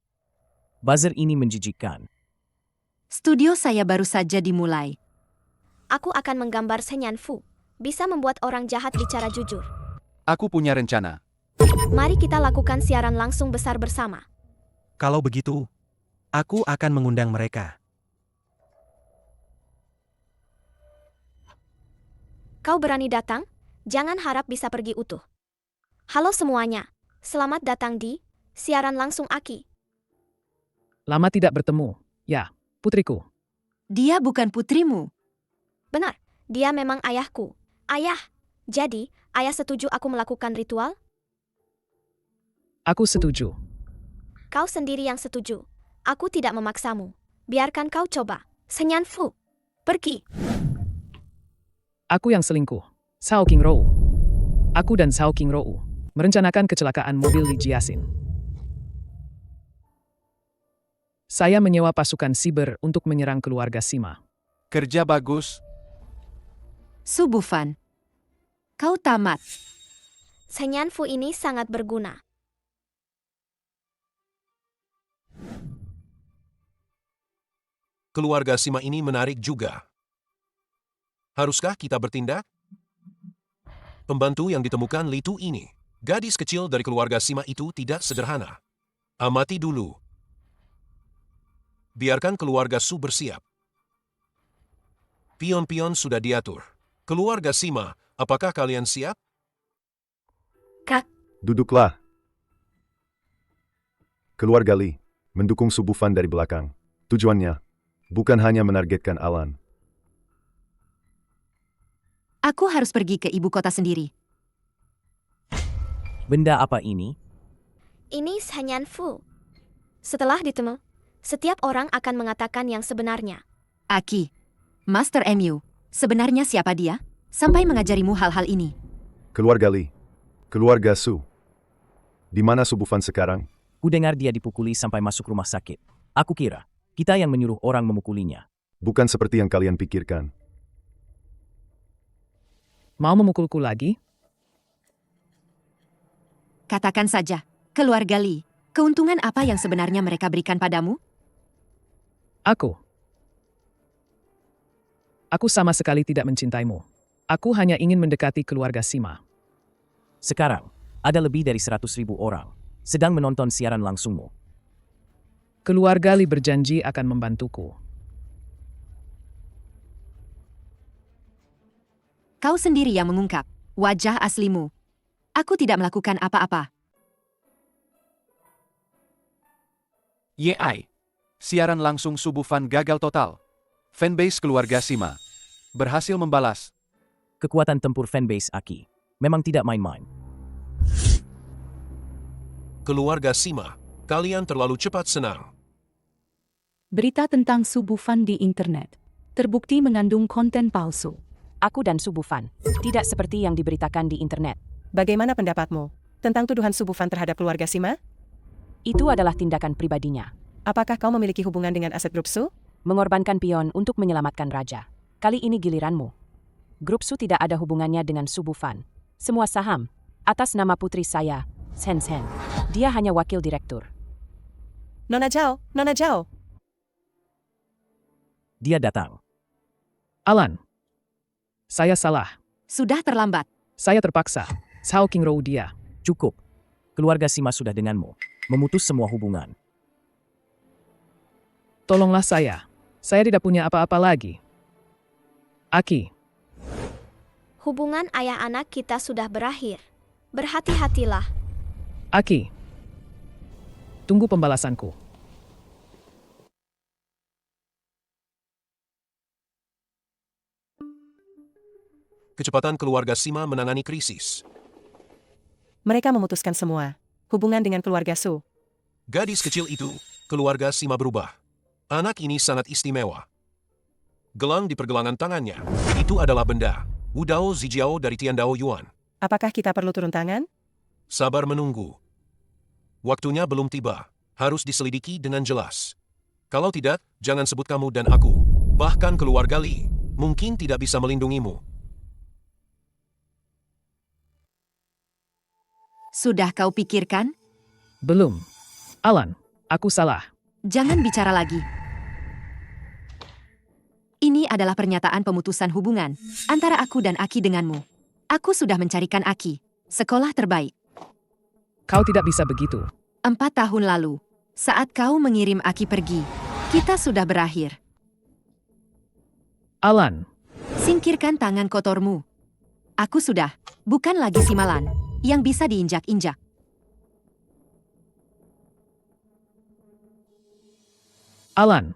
Buzzer ini menjijikkan. Studio saya baru saja dimulai. Aku akan menggambar Senyan Fu. Bisa membuat orang jahat bicara jujur. Aku punya rencana. Mari kita lakukan siaran langsung besar bersama. Kalau begitu, aku akan mengundang mereka. Kau berani datang? Jangan harap bisa pergi utuh. Halo semuanya. Selamat datang di siaran langsung Aki. Lama tidak bertemu. Ya, putriku. Dia bukan putrimu. Benar, dia memang ayahku. Ayah. Jadi, ayah setuju aku melakukan ritual? Aku setuju. Kau sendiri yang setuju. Aku tidak memaksamu. Biarkan kau coba. Senyan Fu. Pergi. Aku yang selingkuh. Sao King Rou. Aku dan Sao King Rou merencanakan kecelakaan mobil Li Jiaxin. Saya menyewa pasukan siber untuk menyerang keluarga Sima. Kerja bagus. Su Bufan. Kau tamat. Senyan Fu ini sangat berguna. Keluarga Sima ini menarik juga. Haruskah kita bertindak? Pembantu yang ditemukan Litu ini, gadis kecil dari keluarga Sima itu tidak sederhana. Amati dulu. Biarkan keluarga Su bersiap. Pion-pion sudah diatur. Keluarga Sima, apakah kalian siap? Kak. Duduklah. Keluarga Li mendukung Su Bufan dari belakang. Tujuannya bukan hanya menargetkan Alan. Aku harus pergi ke ibu kota sendiri. Benda apa ini? Ini Senyan Fu. Setelah ditemu, setiap orang akan mengatakan yang sebenarnya. Aki, Master MU, sebenarnya siapa dia? Sampai mengajarimu hal-hal ini. Keluarga Li. Keluarga Su. Di mana Su Bufan sekarang? Ku dengar dia dipukuli sampai masuk rumah sakit. Aku kira, kita yang menyuruh orang memukulinya. Bukan seperti yang kalian pikirkan. Mau memukulku lagi? Katakan saja, keluarga Li, keuntungan apa yang sebenarnya mereka berikan padamu? Aku sama sekali tidak mencintaimu. Aku hanya ingin mendekati keluarga Sima. Sekarang, ada lebih dari 100.000 orang sedang menonton siaran langsungmu. Keluarga Li berjanji akan membantuku. Kau sendiri yang mengungkap wajah aslimu. Aku tidak melakukan apa-apa. Yai. Siaran langsung Su Bufan gagal total. Fanbase keluarga Sima berhasil membalas. Kekuatan tempur fanbase Aki memang tidak main-main. Keluarga Sima, kalian terlalu cepat senang. Berita tentang Su Bufan di internet terbukti mengandung konten palsu. Aku dan Su Bufan tidak seperti yang diberitakan di internet. Bagaimana pendapatmu tentang tuduhan Su Bufan terhadap keluarga Sima? Itu adalah tindakan pribadinya. Apakah kau memiliki hubungan dengan aset grup Su? Mengorbankan pion untuk menyelamatkan raja. Kali ini giliranmu. Grup Su tidak ada hubungannya dengan Su Bufan. Semua saham atas nama putri saya, Sen Sen. Dia hanya wakil direktur. Nona Zhao, Nona Zhao. Dia datang. Alan, saya salah. Sudah terlambat. Saya terpaksa. Sao King Rou dia. Cukup. Keluarga Sima sudah denganmu. Memutus semua hubungan. Tolonglah saya. Saya tidak punya apa-apa lagi. Aki, Hubungan ayah anak kita sudah berakhir. Berhati-hatilah. Aki. Tunggu pembalasanku. Kecepatan keluarga Sima menangani krisis. Mereka memutuskan semua hubungan dengan keluarga Su. Gadis kecil itu, keluarga Sima berubah. Anak ini sangat istimewa. Gelang di pergelangan tangannya, itu adalah benda Wudao Zijiao dari Tiandao Yuan. Apakah kita perlu turun tangan? Sabar menunggu. Waktunya belum tiba, harus diselidiki dengan jelas. Kalau tidak, jangan sebut kamu dan aku. Bahkan keluarga Li, mungkin tidak bisa melindungimu. Sudah kau pikirkan? Belum. Alan, aku salah. Jangan bicara lagi. Ini adalah pernyataan pemutusan hubungan antara aku dan Aki denganmu. Aku sudah mencarikan Aki, sekolah terbaik. Kau tidak bisa begitu. 4 tahun lalu, saat kau mengirim Aki pergi, kita sudah berakhir. Alan, Singkirkan tangan kotormu. Aku sudah, bukan lagi simalan, yang bisa diinjak-injak. Alan,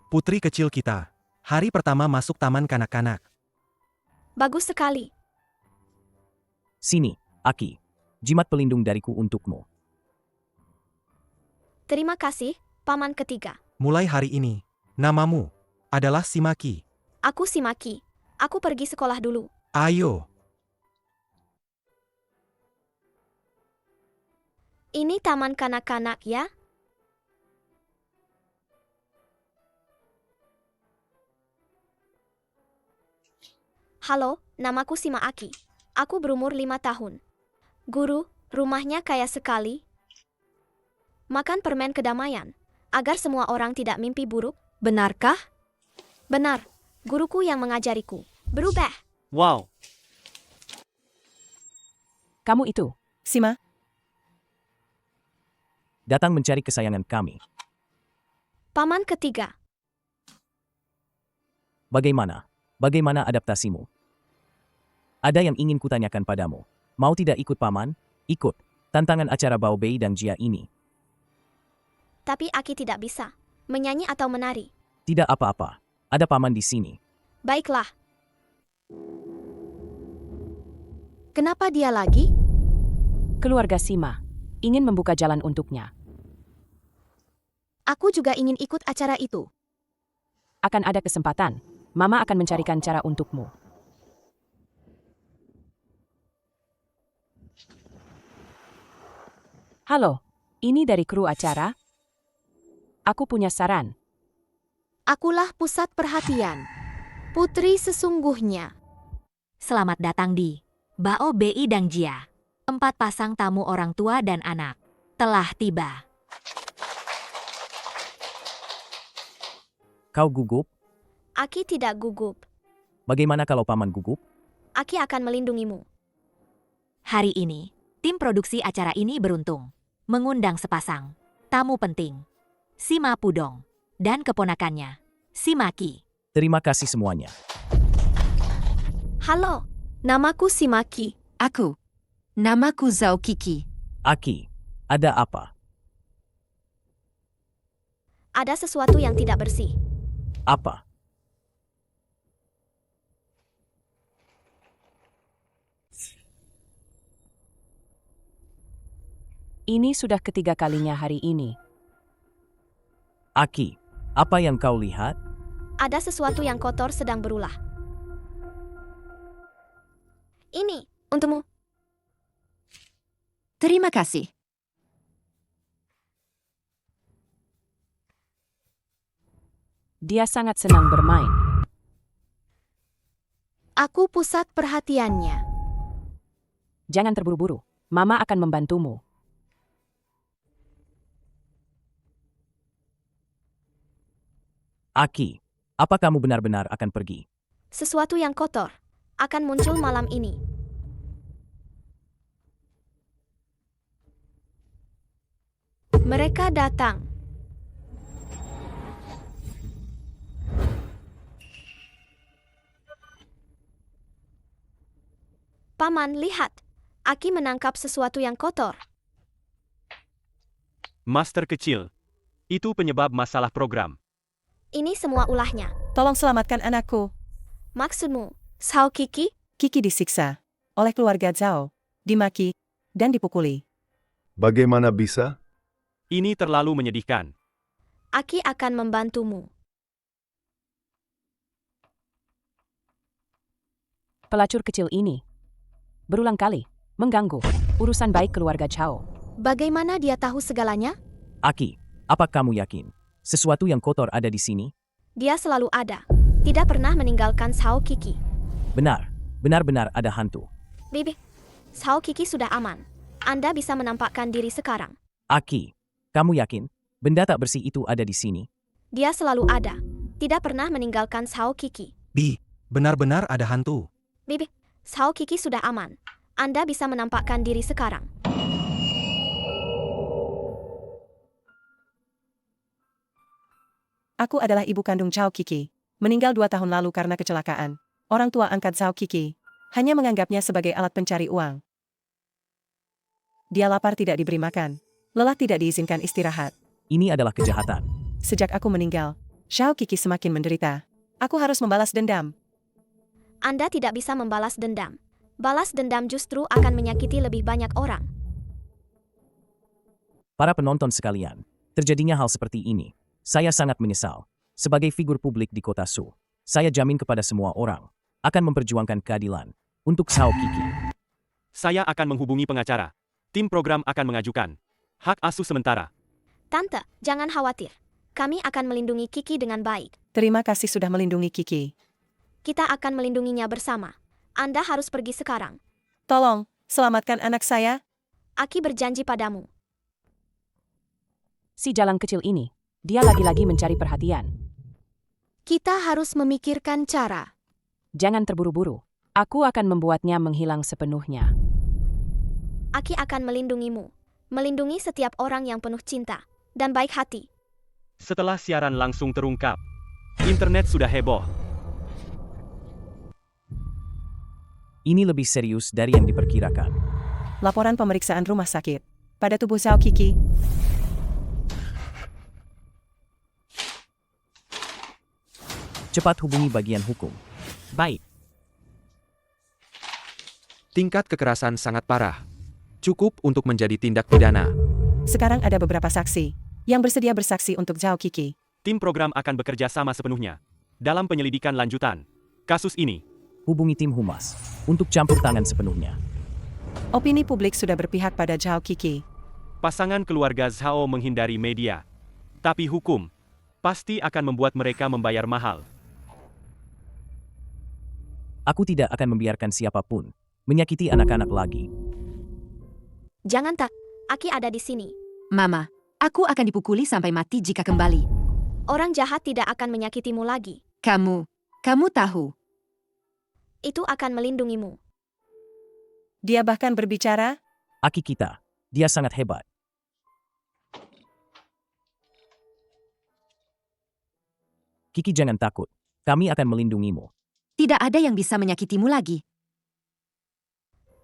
Putri kecil kita. Hari pertama masuk taman kanak-kanak. Bagus sekali. Sini, Aki. Jimat pelindung dariku untukmu. Terima kasih, paman ketiga. Mulai hari ini, namamu adalah Simaki. Aku Simaki. Aku pergi sekolah dulu. Ayo. Ini taman kanak-kanak ya? Halo, namaku Sima Aki. Aku berumur 5 tahun. Guru, rumahnya kaya sekali. Makan permen kedamaian, agar semua orang tidak mimpi buruk. Benarkah? Benar, guruku yang mengajariku. Berubah. Wow. Kamu itu. Sima, Datang mencari kesayangan kami. Paman ketiga. Bagaimana? Bagaimana adaptasimu? Ada yang ingin kutanyakan padamu. Mau tidak ikut paman? Ikut. Tantangan acara Bao Bei dan Jia ini. Tapi Aki tidak bisa menyanyi atau menari. Tidak apa-apa. Ada paman di sini. Baiklah. Kenapa dia lagi? Keluarga Sima ingin membuka jalan untuknya. Aku juga ingin ikut acara itu. Akan ada kesempatan. Mama akan mencarikan cara untukmu. Halo, ini dari kru acara. Aku punya saran. Akulah pusat perhatian. Putri sesungguhnya. Selamat datang di Bao Bi dan Jia. 4 pasang tamu orang tua dan anak telah tiba. Kau gugup? Aki tidak gugup. Bagaimana kalau paman gugup? Aki akan melindungimu. Hari ini, tim produksi acara ini beruntung mengundang sepasang tamu penting. Sima Pudong dan keponakannya, Sima Qi. Terima kasih semuanya. Halo, namaku Simaki. Aku. Namaku Zhao Kiki. Aki, ada apa? Ada sesuatu yang tidak bersih. Apa? Ini sudah ketiga kalinya hari ini. Aki, apa yang kau lihat? Ada sesuatu yang kotor sedang berulah. Ini, untukmu. Terima kasih. Dia sangat senang bermain. Aku pusat perhatiannya. Jangan terburu-buru. Mama akan membantumu. Aki, apa kamu benar-benar akan pergi? Sesuatu yang kotor akan muncul malam ini. Mereka datang. Paman, lihat. Aki menangkap sesuatu yang kotor. Master kecil. Itu penyebab masalah program. Ini semua ulahnya. Tolong selamatkan anakku. Maksudmu, Zhao Kiki? Kiki disiksa oleh keluarga Zhao, dimaki, dan dipukuli. Bagaimana bisa? Ini terlalu menyedihkan. Aki akan membantumu. Pelacur kecil ini berulang kali mengganggu urusan baik keluarga Chao. Bagaimana dia tahu segalanya? Aki, apa kamu yakin sesuatu yang kotor ada di sini? Dia selalu ada. Tidak pernah meninggalkan Zhao Kiki. Benar, benar-benar ada hantu. Bibi, Zhao Kiki sudah aman. Anda bisa menampakkan diri sekarang. Aki, kamu yakin benda tak bersih itu ada di sini? Dia selalu ada. Tidak pernah meninggalkan Zhao Kiki. Bi, benar-benar ada hantu. Bibi, Zhao Kiki sudah aman. Anda bisa menampakkan diri sekarang. Aku adalah ibu kandung Zhao Kiki. Meninggal 2 tahun lalu karena kecelakaan. Orang tua angkat Zhao Kiki hanya menganggapnya sebagai alat pencari uang. Dia lapar tidak diberi makan. Lelah tidak diizinkan istirahat. Ini adalah kejahatan. Sejak aku meninggal, Zhao Kiki semakin menderita. Aku harus membalas dendam. Anda tidak bisa membalas dendam. Balas dendam justru akan menyakiti lebih banyak orang. Para penonton sekalian, terjadinya hal seperti ini. Saya sangat menyesal. Sebagai figur publik di kota Su, saya jamin kepada semua orang akan memperjuangkan keadilan untuk Zhao Kiki. Saya akan menghubungi pengacara. Tim program akan mengajukan hak asuh sementara. Tante, jangan khawatir. Kami akan melindungi Kiki dengan baik. Terima kasih sudah melindungi Kiki. Kita akan melindunginya bersama. Anda harus pergi sekarang. Tolong, selamatkan anak saya. Aki berjanji padamu. Si jalang kecil ini, dia lagi-lagi mencari perhatian. Kita harus memikirkan cara. Jangan terburu-buru. Aku akan membuatnya menghilang sepenuhnya. Aki akan melindungimu. Melindungi setiap orang yang penuh cinta dan baik hati. Setelah siaran langsung terungkap, internet sudah heboh. Ini lebih serius dari yang diperkirakan. Laporan pemeriksaan rumah sakit pada tubuh Zhao Kiki. Cepat hubungi bagian hukum. Baik. Tingkat kekerasan sangat parah. Cukup untuk menjadi tindak pidana. Sekarang ada beberapa saksi yang bersedia bersaksi untuk Zhao Kiki. Tim program akan bekerja sama sepenuhnya. dalam penyelidikan lanjutan kasus ini. Hubungi tim humas untuk campur tangan sepenuhnya. Opini publik sudah berpihak pada Zhao Kiki. Pasangan keluarga Zhao menghindari media, tapi hukum pasti akan membuat mereka membayar mahal. Aku tidak akan membiarkan siapapun menyakiti anak-anak lagi. Jangan tak, Aki ada di sini. Mama, aku akan dipukuli sampai mati jika kembali. Orang jahat tidak akan menyakitimu lagi. Kamu tahu. Itu akan melindungimu. Dia bahkan berbicara, Aki kita, dia sangat hebat. Kiki jangan takut, kami akan melindungimu. Tidak ada yang bisa menyakitimu lagi.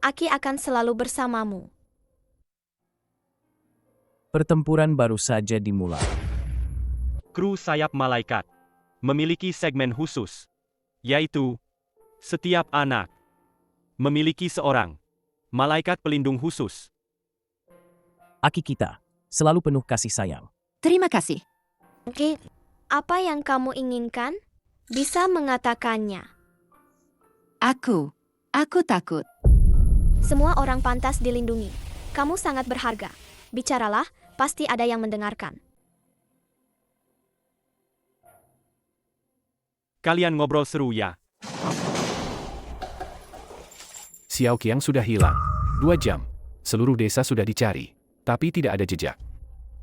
Aki akan selalu bersamamu. Pertempuran baru saja dimulai. Kru Sayap Malaikat memiliki segmen khusus, yaitu setiap anak memiliki seorang malaikat pelindung khusus. Aki kita, selalu penuh kasih sayang. Terima kasih. Oke, apa yang kamu inginkan? Bisa mengatakannya. Aku takut. Semua orang pantas dilindungi. Kamu sangat berharga. Bicaralah, pasti ada yang mendengarkan. Kalian ngobrol seru ya. Xiao Qiang sudah hilang. 2 jam. Seluruh desa sudah dicari, tapi tidak ada jejak.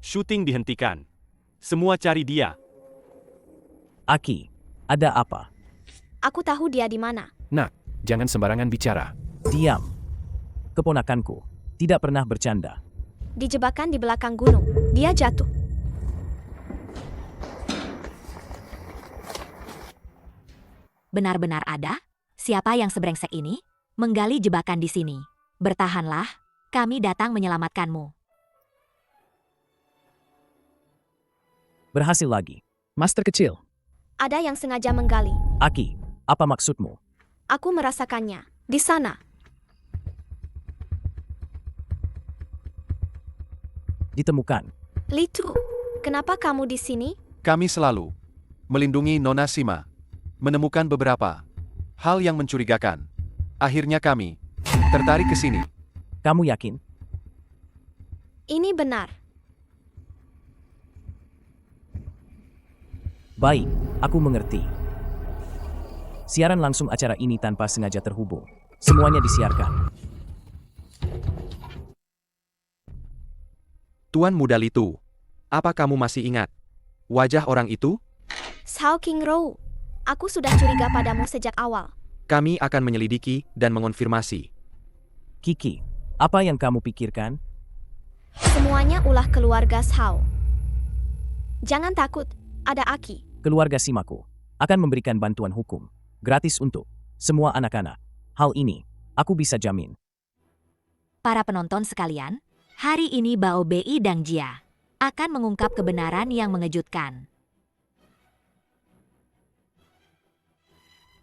Syuting dihentikan. Semua cari dia. Aki, ada apa? Aku tahu dia di mana. Nak, jangan sembarangan bicara. Diam. Keponakanku, tidak pernah bercanda. Dijebakan di belakang gunung. Dia jatuh. Benar-benar ada? Siapa yang sebrengsek ini? Menggali jebakan di sini. Bertahanlah, kami datang menyelamatkanmu. Berhasil lagi. Master kecil. Ada yang sengaja menggali. Aki, apa maksudmu? Aku merasakannya. Di sana. Ditemukan. Litu, kenapa kamu di sini? Kami selalu melindungi Nona Sima. Menemukan beberapa hal yang mencurigakan. Akhirnya kami tertarik ke sini. Kamu yakin? Ini benar. Baik, aku mengerti. Siaran langsung acara ini tanpa sengaja terhubung. Semuanya disiarkan. Tuan Muda Litu, apa kamu masih ingat wajah orang itu? Zhao Qingrou, aku sudah curiga padamu sejak awal. Kami akan menyelidiki dan mengonfirmasi. Kiki, apa yang kamu pikirkan? Semuanya ulah keluarga Zhao. Jangan takut, ada Aki. Keluarga Simaku akan memberikan bantuan hukum gratis untuk semua anak-anak. Hal ini aku bisa jamin. Para penonton sekalian, hari ini Bao Bei dan Jia akan mengungkap kebenaran yang mengejutkan.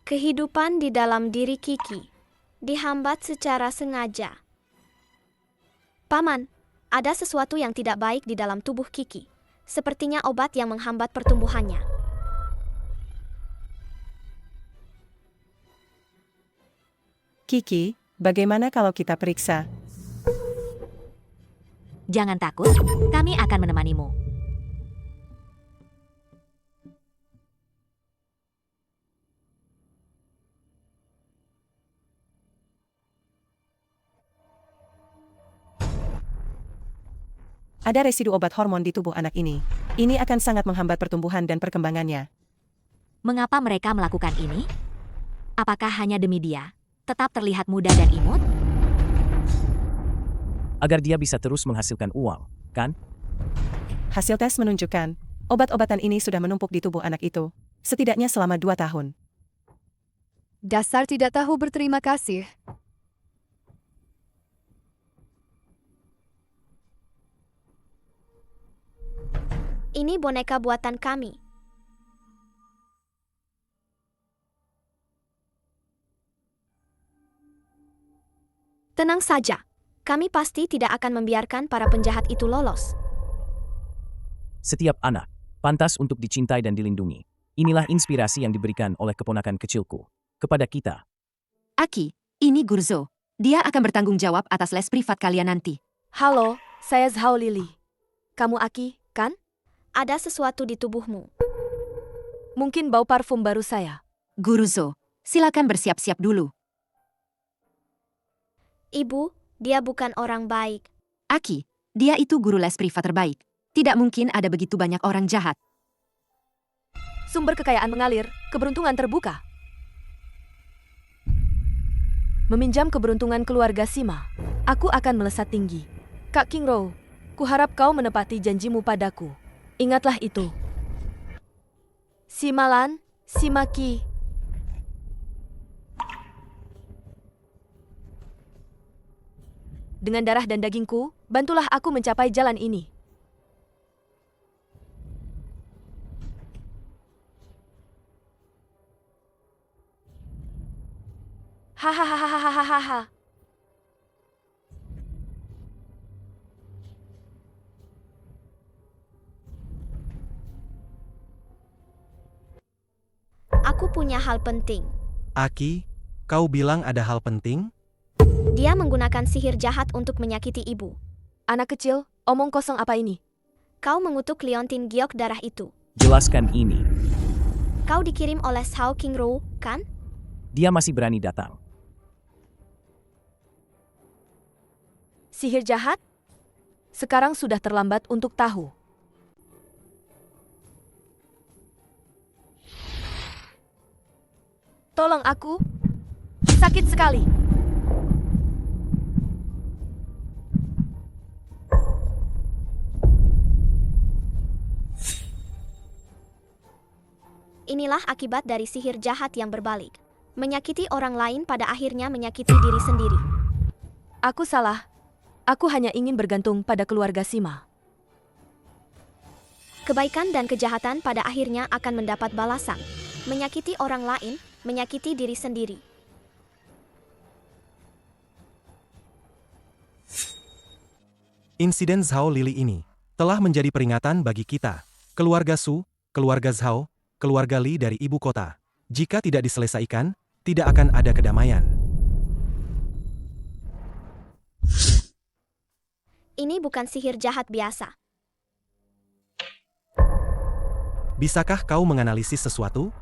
Kehidupan di dalam diri Kiki dihambat secara sengaja. Paman, ada sesuatu yang tidak baik di dalam tubuh Kiki. Sepertinya obat yang menghambat pertumbuhannya. Kiki, bagaimana kalau kita periksa? Jangan takut, kami akan menemanimu. Ada residu obat hormon di tubuh anak ini. Ini akan sangat menghambat pertumbuhan dan perkembangannya. Mengapa mereka melakukan ini? Apakah hanya demi dia tetap terlihat muda dan imut? Agar dia bisa terus menghasilkan uang, kan? Hasil tes menunjukkan, obat-obatan ini sudah menumpuk di tubuh anak itu, setidaknya selama 2 tahun. Dasar tidak tahu berterima kasih. Ini boneka buatan kami. Tenang saja, kami pasti tidak akan membiarkan para penjahat itu lolos. Setiap anak pantas untuk dicintai dan dilindungi. Inilah inspirasi yang diberikan oleh keponakan kecilku kepada kita. Aki, ini Gurzo. Dia akan bertanggung jawab atas les privat kalian nanti. Halo, saya Zhao Lili. Kamu Aki, kan? Ada sesuatu di tubuhmu. Mungkin bau parfum baru saya. Gurzo, silakan bersiap-siap dulu. Ibu, dia bukan orang baik. Aki, dia itu guru les privat terbaik. Tidak mungkin ada begitu banyak orang jahat. Sumber kekayaan mengalir, keberuntungan terbuka. Meminjam keberuntungan keluarga Sima, aku akan melesat tinggi. Kak Qingro, kuharap kau menepati janjimu padaku. Ingatlah itu. Sima Lan, Sima Qi. Dengan darah dan dagingku, bantulah aku mencapai jalan ini. Hahaha. Aku punya hal penting. Aki, kau bilang ada hal penting? Dia menggunakan sihir jahat untuk menyakiti ibu. Anak kecil, omong kosong apa ini? Kau mengutuk Liontin Giok darah itu. Jelaskan ini. Kau dikirim oleh Zhao Qingro, kan? Dia masih berani datang. Sihir jahat? Sekarang sudah terlambat untuk tahu. Tolong aku. Sakit sekali. Inilah akibat dari sihir jahat yang berbalik. Menyakiti orang lain pada akhirnya menyakiti diri sendiri. Aku salah. Aku hanya ingin bergantung pada keluarga Sima. Kebaikan dan kejahatan pada akhirnya akan mendapat balasan. Menyakiti orang lain, menyakiti diri sendiri. Insiden Zhao Lili ini telah menjadi peringatan bagi kita, keluarga Su, keluarga Zhao, keluarga Li dari ibu kota. Jika tidak diselesaikan, tidak akan ada kedamaian. Ini bukan sihir jahat biasa. Bisakah kau menganalisis sesuatu?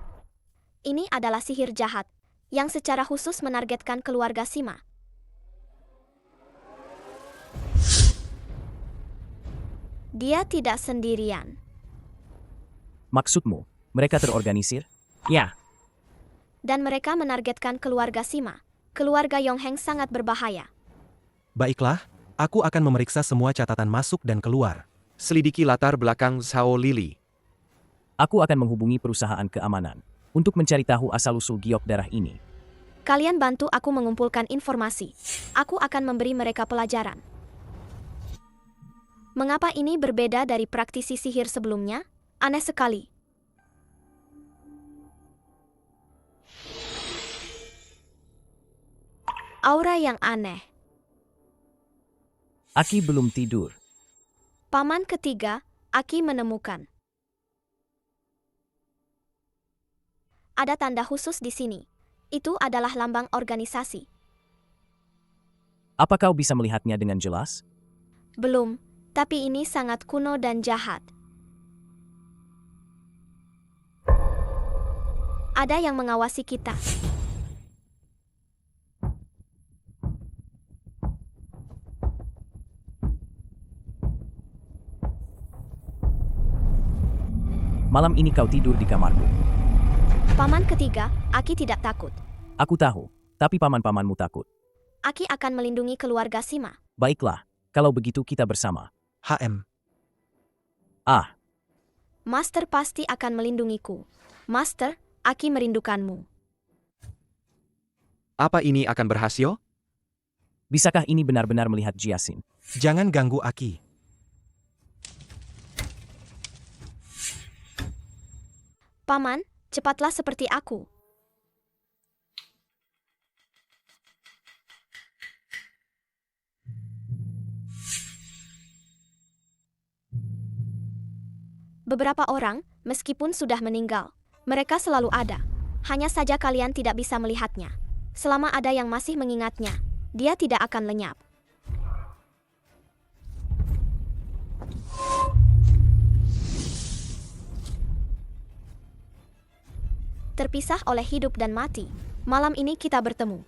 Ini adalah sihir jahat, yang secara khusus menargetkan keluarga Sima. Dia tidak sendirian. Maksudmu, mereka terorganisir? Ya. Dan mereka menargetkan keluarga Sima. Keluarga Yongheng sangat berbahaya. Baiklah, aku akan memeriksa semua catatan masuk dan keluar. Selidiki latar belakang Zhao Lili. Aku akan menghubungi perusahaan keamanan untuk mencari tahu asal-usul giok darah ini. Kalian bantu aku mengumpulkan informasi. Aku akan memberi mereka pelajaran. Mengapa ini berbeda dari praktisi sihir sebelumnya? Aneh sekali. Aura yang aneh. Aki belum tidur. Paman ketiga, Aki menemukan. Ada tanda khusus di sini. Itu adalah lambang organisasi. Apa kau bisa melihatnya dengan jelas? Belum, tapi ini sangat kuno dan jahat. Ada yang mengawasi kita. Malam ini kau tidur di kamarku. Paman ketiga, Aki tidak takut. Aku tahu, tapi paman-pamanmu takut. Aki akan melindungi keluarga Sima. Baiklah, kalau begitu kita bersama. HM. Ah. Master pasti akan melindungiku. Master, Aki merindukanmu. Apa ini akan berhasil? Bisakah ini benar-benar melihat Jiasin? Jangan ganggu Aki. Paman, cepatlah seperti aku. Beberapa orang, meskipun sudah meninggal, Mereka selalu ada. Hanya saja kalian tidak bisa melihatnya. Selama ada yang masih mengingatnya, dia tidak akan lenyap. Terpisah oleh hidup dan mati, malam ini kita bertemu.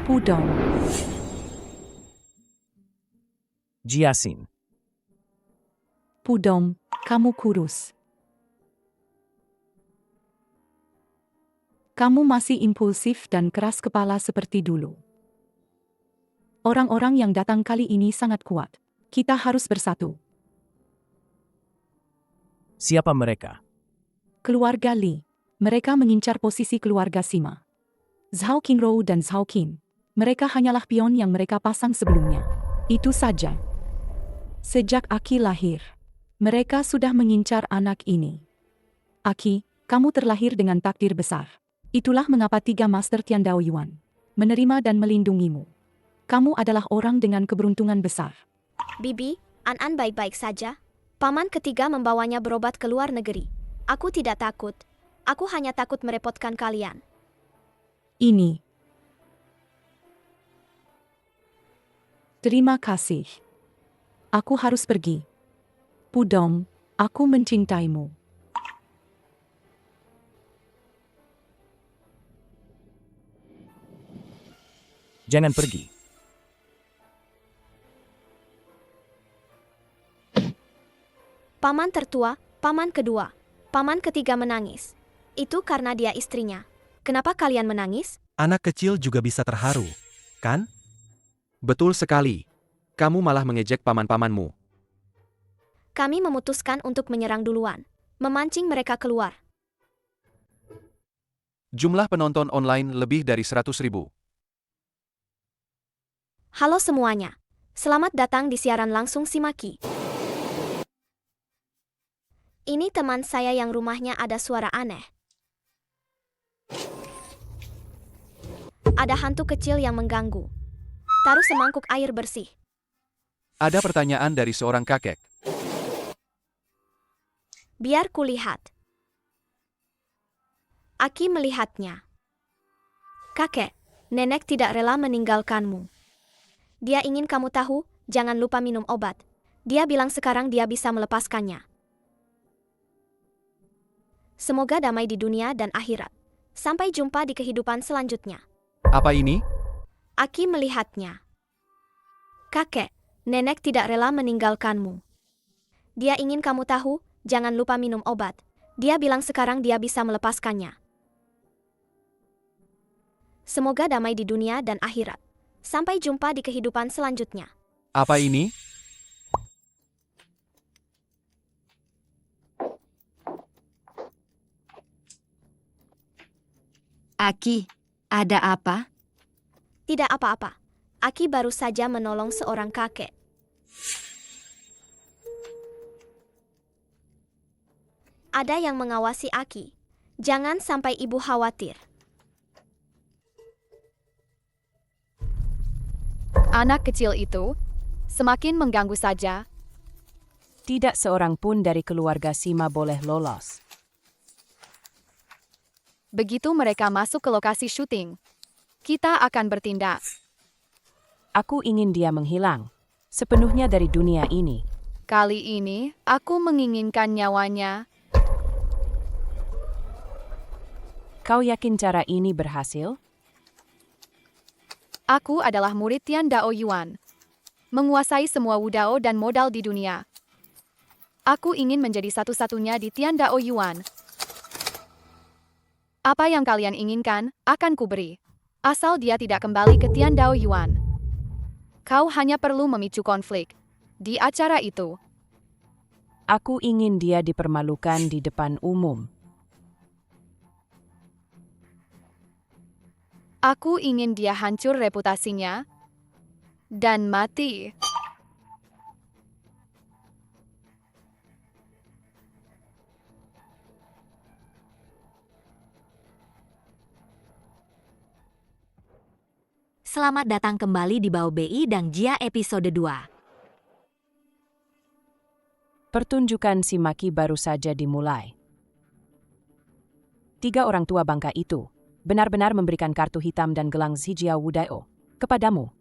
Pudong. Jiasin. Pudong, kamu kurus. Kamu masih impulsif dan keras kepala seperti dulu. Orang-orang yang datang kali ini sangat kuat. Kita harus bersatu. Siapa mereka? Keluarga Li. Mereka mengincar posisi keluarga Sima. Zhao Qingrou dan Zhao Qin. Mereka hanyalah pion yang mereka pasang sebelumnya. Itu saja. Sejak Aki lahir, mereka sudah mengincar anak ini. Aki, kamu terlahir dengan takdir besar. Itulah mengapa 3 Master Tian Dao Yuan menerima dan melindungimu. Kamu adalah orang dengan keberuntungan besar. Bibi, An-An baik-baik saja. Paman ketiga membawanya berobat ke luar negeri. Aku tidak takut. Aku hanya takut merepotkan kalian. Ini. Terima kasih. Aku harus pergi. Pudong, aku mencintaimu. Jangan pergi. Paman tertua, paman kedua, paman ketiga menangis. Itu karena dia istrinya. Kenapa kalian menangis? Anak kecil juga bisa terharu, kan? Betul sekali. Kamu malah mengejek paman-pamanmu. Kami memutuskan untuk menyerang duluan. Memancing mereka keluar. Jumlah penonton online lebih dari 100.000. Halo semuanya. Selamat datang di siaran langsung Simaki. Ini teman saya yang rumahnya ada suara aneh. Ada hantu kecil yang mengganggu. Taruh semangkuk air bersih. Ada pertanyaan dari seorang kakek. Biar kulihat. Aki melihatnya. Kakek, nenek tidak rela meninggalkanmu. Dia ingin kamu tahu, jangan lupa minum obat. Dia bilang sekarang dia bisa melepaskannya. Semoga damai di dunia dan akhirat. Sampai jumpa di kehidupan selanjutnya. Apa ini? Aki melihatnya. Kakek, nenek tidak rela meninggalkanmu. Dia ingin kamu tahu, jangan lupa minum obat. Dia bilang sekarang dia bisa melepaskannya. Semoga damai di dunia dan akhirat. Sampai jumpa di kehidupan selanjutnya. Apa ini? Aki, ada apa? Tidak apa-apa. Aki baru saja menolong seorang kakek. Ada yang mengawasi Aki. Jangan sampai ibu khawatir. Anak kecil itu semakin mengganggu saja. Tidak seorang pun dari keluarga Sima boleh lolos. Begitu mereka masuk ke lokasi syuting, kita akan bertindak. Aku ingin dia menghilang, sepenuhnya dari dunia ini. Kali ini, aku menginginkan nyawanya. Kau yakin cara ini berhasil? Aku adalah murid Tian Dao Yuan. Menguasai semua wudao dan modal di dunia. Aku ingin menjadi satu-satunya di Tian Dao Yuan. Apa yang kalian inginkan, akan kuberi. Asal dia tidak kembali ke Tian Dao Yuan. Kau hanya perlu memicu konflik. Di acara itu. Aku ingin dia dipermalukan di depan umum. Aku ingin dia hancur reputasinya. Dan mati. Selamat datang kembali di Bao BI dan Jia episode 2. Pertunjukan si Maki baru saja dimulai. 3 orang tua bangka itu benar-benar memberikan kartu hitam dan gelang Zijia Wudao kepadamu.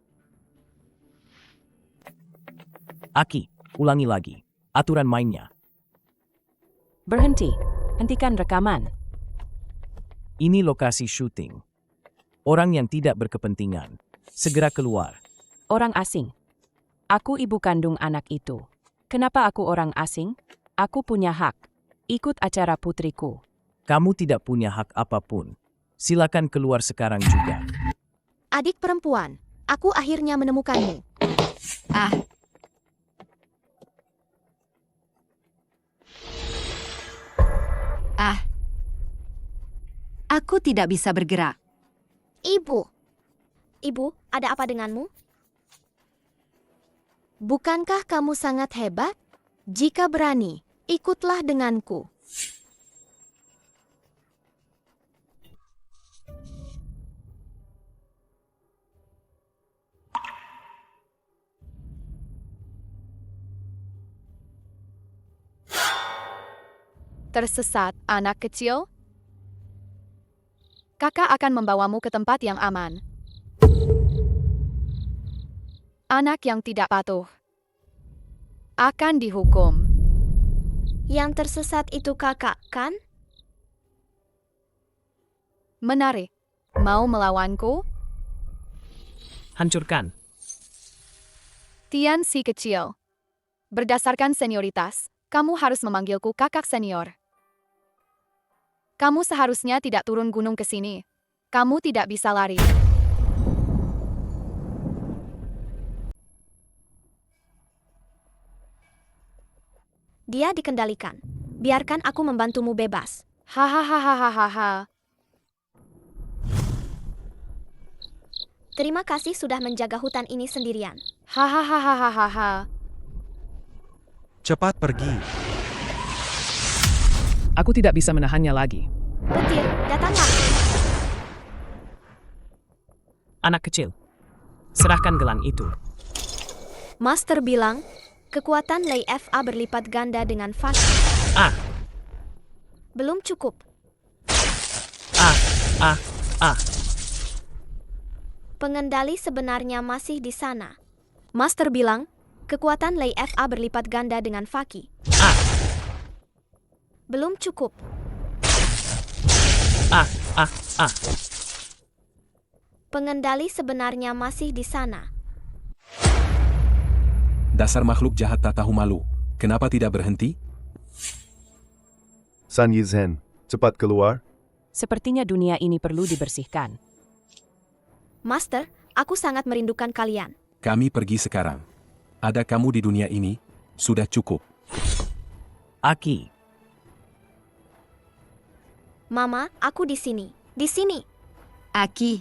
Aki, ulangi lagi. Aturan mainnya. Berhenti. Hentikan rekaman. Ini lokasi syuting. Orang yang tidak berkepentingan, segera keluar. Orang asing. Aku ibu kandung anak itu. Kenapa aku orang asing? Aku punya hak. Ikut acara putriku. Kamu tidak punya hak apapun. Silakan keluar sekarang juga. Adik perempuan, aku akhirnya menemukanmu. Aku tidak bisa bergerak. Ibu, ada apa denganmu? Bukankah kamu sangat hebat? Jika berani, ikutlah denganku. Tersesat, anak kecil? Kakak akan membawamu ke tempat yang aman. Anak yang tidak patuh akan dihukum. Yang tersesat itu kakak, kan? Menarik. Mau melawanku? Hancurkan. Tian si kecil. Berdasarkan senioritas, kamu harus memanggilku kakak senior. Kamu seharusnya tidak turun gunung ke sini. Kamu tidak bisa lari. Dia dikendalikan. Biarkan aku membantumu bebas. Hahaha. Terima kasih sudah menjaga hutan ini sendirian. Hahaha. Cepat pergi. Aku tidak bisa menahannya lagi. Petir, datanglah. Anak kecil, serahkan gelang itu. Master bilang, kekuatan Lei FA berlipat ganda dengan Faki. Belum cukup. Pengendali sebenarnya masih di sana. Master bilang, kekuatan Lei FA berlipat ganda dengan Faki. Belum cukup. Pengendali sebenarnya masih di sana. Dasar makhluk jahat tak tahu malu. Kenapa tidak berhenti? San Yizhen, cepat keluar. Sepertinya dunia ini perlu dibersihkan. Master, aku sangat merindukan kalian. Kami pergi sekarang. Ada kamu di dunia ini, sudah cukup. Aki. Mama, aku di sini. Di sini. Aki.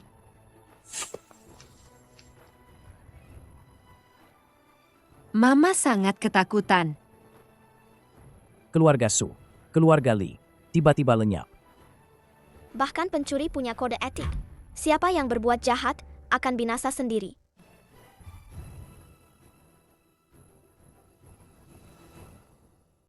Mama sangat ketakutan. Keluarga Su, keluarga Li, tiba-tiba lenyap. Bahkan pencuri punya kode etik. Siapa yang berbuat jahat akan binasa sendiri.